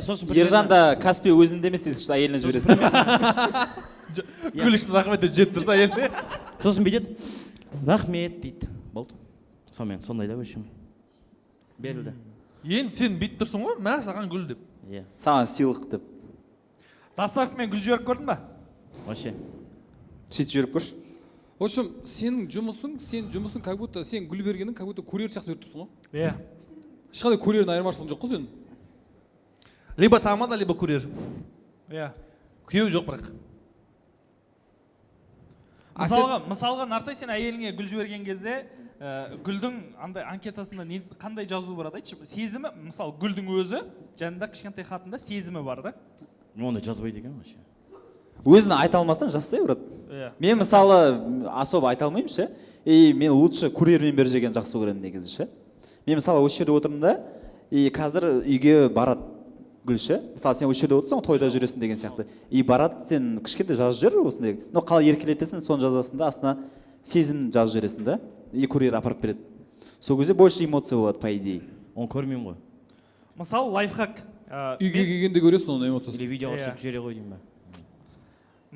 Сосын Ержан да Каспий өзінде емес дейсіз, әйеліне жібересің. Күлішін рахмет деп жеп тұрса әйеліне. Сосын бүйтеді. Рахмет дейді. Болды. Сондай да өшім. Берілді. Енді сен бүйтіп тұрсың ғой, мә саған гүл деп. Саған сыйлық деп. Доставкамен гүл жіберіп көрдің ба? Вообще. Сөйтіп жіберіп көрші. В общем, сенің жұмысың как будто сен гүл бергенің как будто курьер сияқты беріп тұрсың ғой. Иә. Ешқандай курьердің айырмашылығы жоқ қой сенің. Либо тамада, либо курьер. Иә. Күйеу жоқ бірақ. Мысалға Нартай, сен әйеліңе гүл жіберген кезде гүлдің андай анкетасында қандай жазу бар айтшы. Сезімі, мысалы гүлдің өзі жанында кішкентай хатында сезімі бар да. Оны жазбайды екен вообще. Өзін айта алмасаң жастай брат. Мен мысалы особо айта алмаймын ше. Мен лучше курьермен беріп жеген жақсы көремін негізі ше. Мен мысалы осы жерде отырмын да, қазір үйге барады гүл ше. Мысалы сен осы жерде отырсың, тойда жүресің деген сияқты. Барады, сен кішкентай жазып жібер осындай. Но қалай еркелетесің, соны жазасың да, астына сезім жазып жібересің да. Курьер апарып береді. Сол кезде больше эмоция болады, по идее. Оны көрмеймін ғой. Мысалы лайфхак. Үйге келгенде көресің оны эмоциясын. Или видеоға түсіріп жібере ғой деймін ба.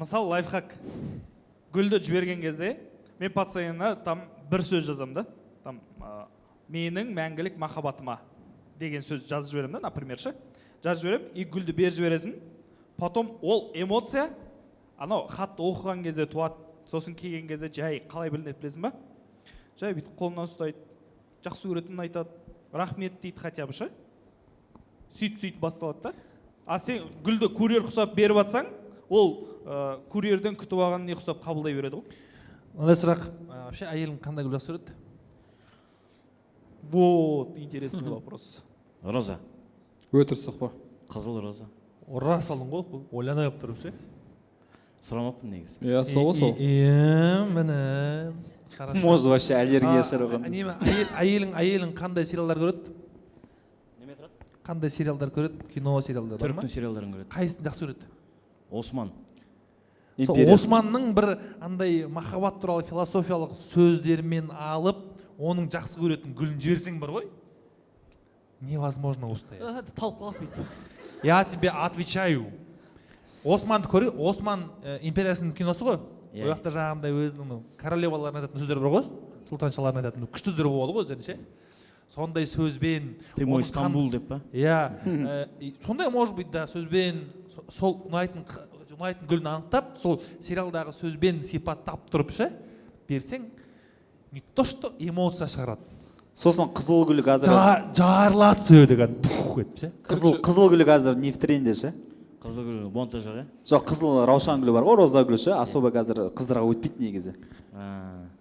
Мысалы лайфхак. Гүлді жіберген кезде мен постоянно там бір сөз жазамын да. Там менің мәңгілік махаббатыма деген сөз жазып жіберемін да, например ше. Жазып жіберемін, и гүлді беріп жібересің. Потом ол эмоция анау хатты оқыған кезде туады. Сосын келген кезде жай қалай білінеді білесің ба? Жай бүйтіп қолынан ұстайды, жақсы көретінін айтады, рахмет дейді хотя бы ше. Сөйт басталады да. А сен гүлді курьер құсап беріп атсаң, ол курьерден күтіп алған не құсап қабылдай береді ғой. Мындай сұрақ, вообще әйелің қандай гүл жақсы көреді? Вот, интересный вопрос. Роза. Өтірсақ па? Қызыл роза. Ұра салың ғой, ойланып тұрып ше. Сұрамаппын негізі. Иә, сол. Міне. Может вообще аллергия шығарған. Әйелің қандай сериалдар көреді? Неме тұрады? Қандай сериалдар көреді? Кино сериалдар бар ма? Түріктің сериалдарын көреді. Қайсысын жақсы көреді? Осман. Османның бір андай махаббат туралы философиялық сөздермен алып, оның жақсы көретін гүлін жіберсең бар ғой? Невозможно устоять. Талқылап дейді. Я тебе отвечаю. Османды көрі, Осман империясының киносы ғой. Ол жақта жаңағындай өзінің королеваларын айтатын сөздер бар ғой, сұлтаншаларын айтатын күшті сөздер болады ғой өздерінше. Сондай сөзбен. Ты мой Стамбул деп па? Иә. Сондай может быть да сөзбен сол ұнайтын гүлін анықтап, сол сериалдағы сөзбен сипаттап тұрып ше берсең, не то что эмоция шығарады. Сосын қызыл гүл қазір жарыла түседі кетіп ше. Қызыл гүлі қазір не в тренде ше? Қызыл гүл монтаж жоқ, Жоқ, қызыл раушан гүлі бар ғой, роза гүлі ше, особо қазір қыздарға өтпейді негізі.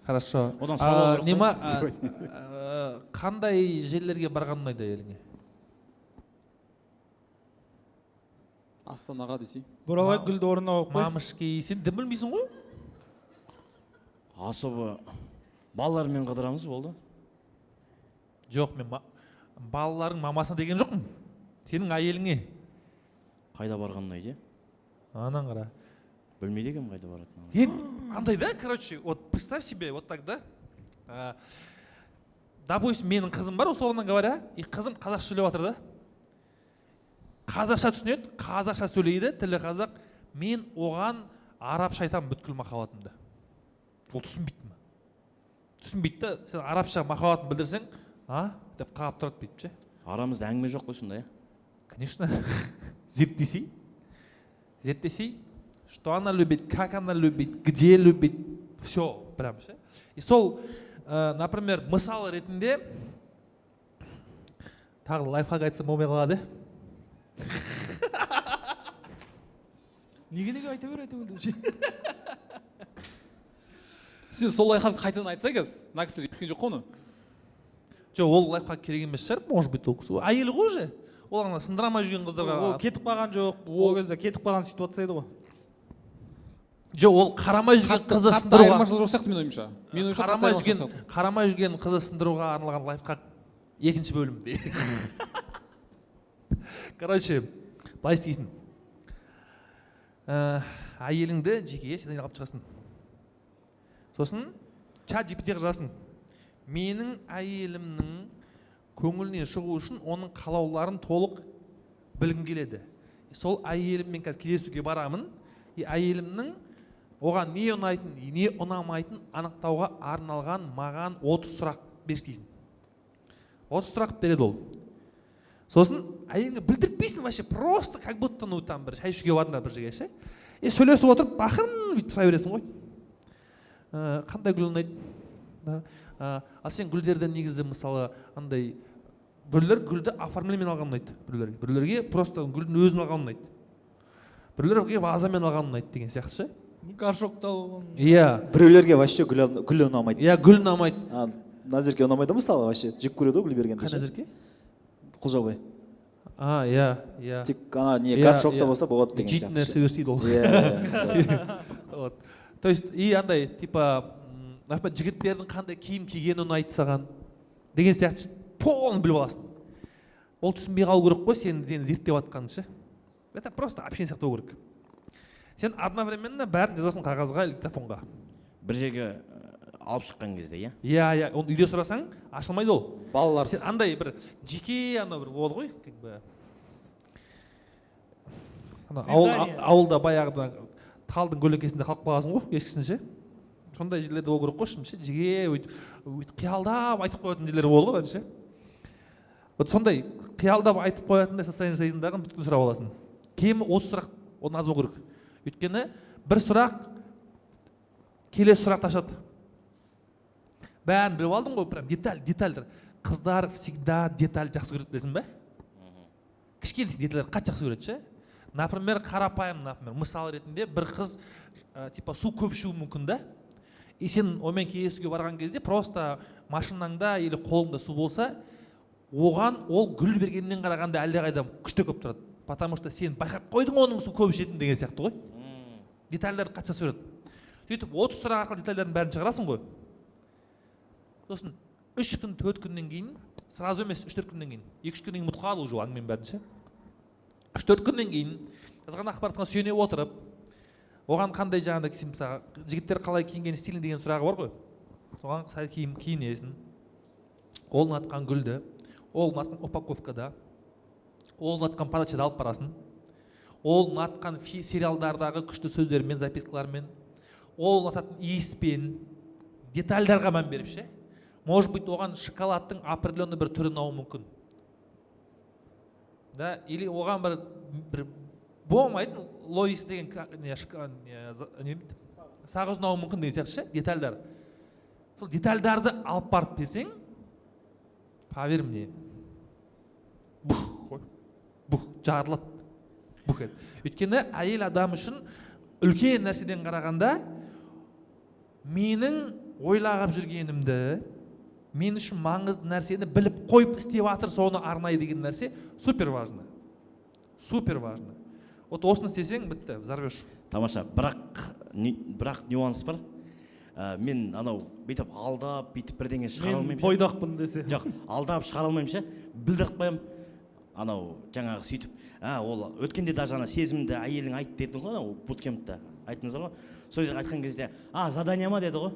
Хорошо. Одан сауал Нема қандай жерлерге барған ұнайды әйеліңе? Астанаға десей. Бурабай гүлді орнына қойып қой. Мамышки, сен дым білмейсің ғой? Особо балалармен қыдырамыз болды. Жоқ, мен балалардың мамасына деген жоқпын. Сенің әйеліңе. Қайда барған ұнайды? Анан қара. Білмейді екенмін қайда баратынын. Енді андай да, короче, вот представь себе, вот так да. Допустим, менің қызым бар, условно говоря, и қызым қазақша сөйлеп жатыр да. Қазақша түсінеді, қазақша сөйлейді, тілі қазақ. Мен оған арабша айтамын бүткіл махаббатымды. Ол түсінбейді ме? Түсінбейді да, сен арабша махаббатын білдірсең, деп қағып тұрады дейді ше. Арамызда әңгіме жоқ қой сонда, Конечно. Зерттесей, что она любит, как она любит, где любит, все прям ше. И сол, например, мысал ретінде тағы лайфхак айтсам болмай қалады. Неге айта бер. Сен сол лайфхакты қайтадан айтса кез, мына кісілер естіген жоқ қой оны. Жоқ, ол лайфхак керек емес шығар, может быть, ол кісі. Әйелі ғой же. Ол ана сындырамай жүрген қыздарға. Ол кетіп қалған жоқ, ол кезде кетіп қалған ситуация еді ғой. Жоқ, ол қарамай жүрген қызды сындыруға. Айырмашылық жоқ сияқты менің ойымша. Қарамай жүрген қызды сындыруға арналған лайфхак екінші бөлімде. Короче, былай істейсің. Әйеліңді жеке сен алып шығасың. Сосын чат GPT-ге жазасың. Менің әйелімнің көңіліне шығу үшін оның қалауларын толық білгім келеді. Сол әйеліммен қазір кездесуге барамын. Әйелімнің оған не ұнайтын, не ұнамайтын анықтауға арналған маған 30 сұрақ берші дейсің. 30 сұрақ береді ол. Сосын әйеліңе білдіртпейсің вообще, просто как будто там бір шай ішуге бардыңдар бір жерге ше. Сөйлесіп отырып, ақырын бүйтіп сұрай бересің ғой. Қандай гүл ұнайды? Ал сен гүлдерден негізі мысалы андай біреулер гүлді оформлениемен алған ұнайды біреулерге просто гүлдің өзін алған ұнайды, біреулерге вазамен алған ұнайды деген сияқты ше. Горшокта алған. Иә. Біреулерге вообще гүл ұнамайды. Иә, гүл ұнамайды. Назерке ұнамайды мысалы вообще, жек көреді ғой гүл бергенде. Қай Назерке? Құлжабай. Иә. Тек ана не горшокта болса болады деген сияқты. Жейтін нәрсе өрсейді ол. Иә. То есть и андай типа жігіттердің қандай киім кигені ұнайды саған деген сияқты полный біліп аласың. Ол түсінбей қалу керек қой, сені зерттеп жатқанын ше. Это просто общение сияқты болу керек. Сен одновременно бәрін жазасың қағазға или диктофонға. Бір жерге алып шыққан кезде, иә? Иә, оны үйде сұрасаң ашылмайды ол. Балалар. Сен андай бір жеке анау бір болды ғой, как бы ауылда баяғыда талдың көлеңкесінде қалып қаласың ғой, ешкісінше. Сондай жерлерде болу керек қой, ше, жеге өйтіп қиялдап айтып қоятын жерлер болды ғой ше. Вот сондай қиялдап айтып қоятындай состояние сезімдерін бүткіл сұрап аласың. Кемі 30 сұрақ, оны аз болу керек. Өйткені бір сұрақ келесі сұрақты ашады. Бәрін біліп алдың ғой, прям детальдер. Қыздар всегда деталь жақсы көреді, білесің бе? Кішкене детальдер қатты жақсы көреді ше. Например, қарапайым, мысал ретінде бір қыз типа су көп ішуі мүмкін да. И сен онымен кездесуге барған кезде просто машинаңда или қолыңда су болса, оған ол гүл бергеннен қарағанда әлдеқайда күшті көп тұрады. Потому что сен байқап қойдың оның су көп ішетінін деген сияқты ғой. Детальдерді қатты жақсы көреді. Сөйтіп 30 сұрақ арқылы детальдердің бәрін шығарасың ғой. Сосын 3 күн 4 күннен кейін, сразу емес 3-4 күннен кейін, 2-3 күннен кейін ұмытып қалу уже әңгіменің бәрін ше. 3-4 күннен кейін жазған ақпаратыңа сүйене отырып, оған қандай жаңағыдай мысалы жігіттер қалай киінген стилін деген сұрағы бар ғой. Соған сәл киінесің. Ол ұнатқан гүлді, ол ұнатқан упаковкада, ол ұнатқан подачада алып барасың. Ол ұнатқан сериалдардағы күшті сөздермен, запискалармен, ол ұнататын иіспен, детальдарға мән беріп ше. Может быть, оған шоколадтың определенный бір түрі ұнауы мүмкін. Да, или оған бір болмайтын лоис деген сағыз ұнауы мүмкін деген сияқты ше, детальдар. Сол детальдарды алып барып берсең, поверь мне, жарылады бухет. Өйткені әйел адам үшін үлкен нәрседен қарағанда менің ойлағап жүргенімді, мен үшін маңызды нәрсені біліп қойып істеп жатыр, соны арнай деген нәрсе супер важно. Супер важно. Вот осыны істесең бітті, взорвешь. Тамаша, бірақ нюанс бар. Мен анау бүйтіп алдап, бүйтіп бірдеңе шығара алмаймын. Мен бойдақпын десе. Жоқ, алдап шығара алмаймын ше. Білдіріп қоямын. Анау жаңағы сөйтіп, ол өткенде даже ана сезімді әйелің айт дедің ғой, анау буткемпте айттыңыздар ғой. Сол жерге айтқан кезде, задание ма деді ғой.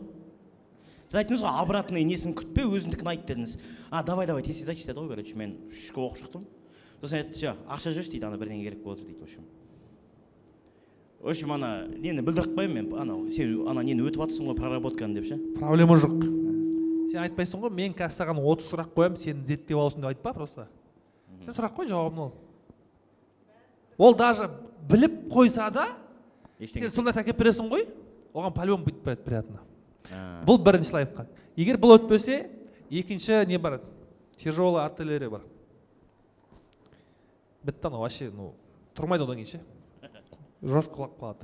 Сіз айттыңыз ғой, обратный несін күтпе, өзіндікін айт дедіңіз. Давай, тез айтшы деді ғой, короче, мен үшке оқып шықтым. Сосын айтты, все, ақша жүрші дейді, ана бірдеңе керек болып отыр дейді, в общем. В общем, ана нені білдіріп қоямын мен, анау сен ана нені өтіп жатсың ғой, проработканы деп ше. Проблема жоқ. Сен айтпайсың ғой, мен қазір саған 30 сұрақ қоямын, сен зерттеп аласың деп айтпа просто. Сен сұрақ қой, жауабын ал. Ол даже біліп қойса да, сен сонда әкеліп бересің ғой, оған по-любому бүйтіп береді приятно. Бұл бірінші лайфхак. Егер бұл өтпесе, екінші не бар? Тяжелая артиллерия бар. Бітті анау вообще, тұрмайды одан кейін ше. Жорстко құлап қалады.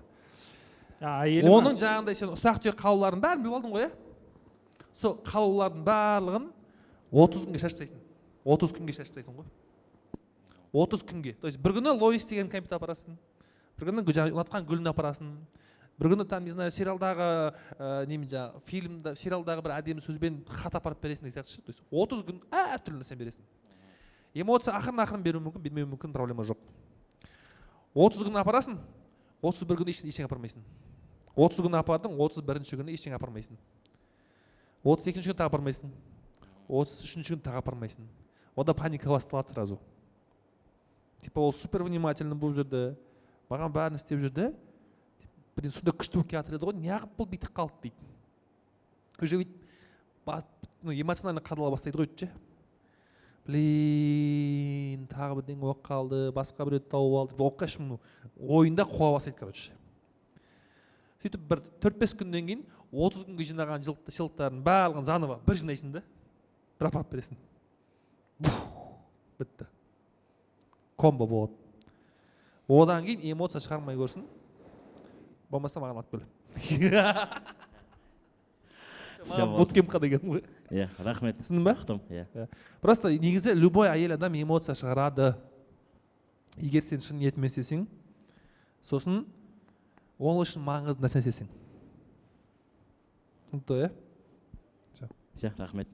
Оның жаңағындай сен ұсақ түйек қалаулардың бәрін біліп алдың ғой, сол қалаулардың барлығын 30 күнге шашып тастайсың. 30 күнге шашып тастайсың ғой. 30 күнге. То есть бір күні Лоис деген компьютер апарасың, бір күні ұнатқан гүлін апарасың, бір күні там, не знаю, сериалдағы фильмда, сериалдағы бір әдемі сөзбен хат апарып бересің деген сияқты. То есть 30 күн әртүрлі нәрсе бересің. Эмоция ақырын беруі мүмкін, бермеуі мүмкін, проблема жоқ. 30 күн апарасың, 31 күні ештеңе апармайсың. 30 күн апардың, 31-ші күні ештеңе апармайсың. 32-ші күні тағы апармайсың. 33-ші күні тағы апармайсың. Ода паника басталады сразу. Типа ол супер внимательный болып жүрді, маған бәрін істеп жүрді. Бірден сонда күшті болып келе жатыр еді ғой, неғып бұл бүйтіп қалды дейді. Уже бүйтіп эмоционально қадала бастайды ғой өйтіп ше. Блин, тағы бірдеңе болып қалды, басқа біреуді тауып алды. Оққа ешкім ойында қуа бастайды, короче. Сөйтіп бір 4-5 күннен кейін 30 күнге жинаған шылықтарын барлығын заново бір жинайсың да, бір апарып бересің. Бітті. Комбо болады. Одан кейін эмоция шығармай көрсін. Болмаса маған алып кел. Буткемпқа деген ғой. Рахмет. Түсіндің ба? Просто негізі любой әйел адам эмоция шығарады. Егер сен шын ниетімен істесең, сосын ол үшін маңызды нәрсе істесең. Түсінікті, иә? Рахмет.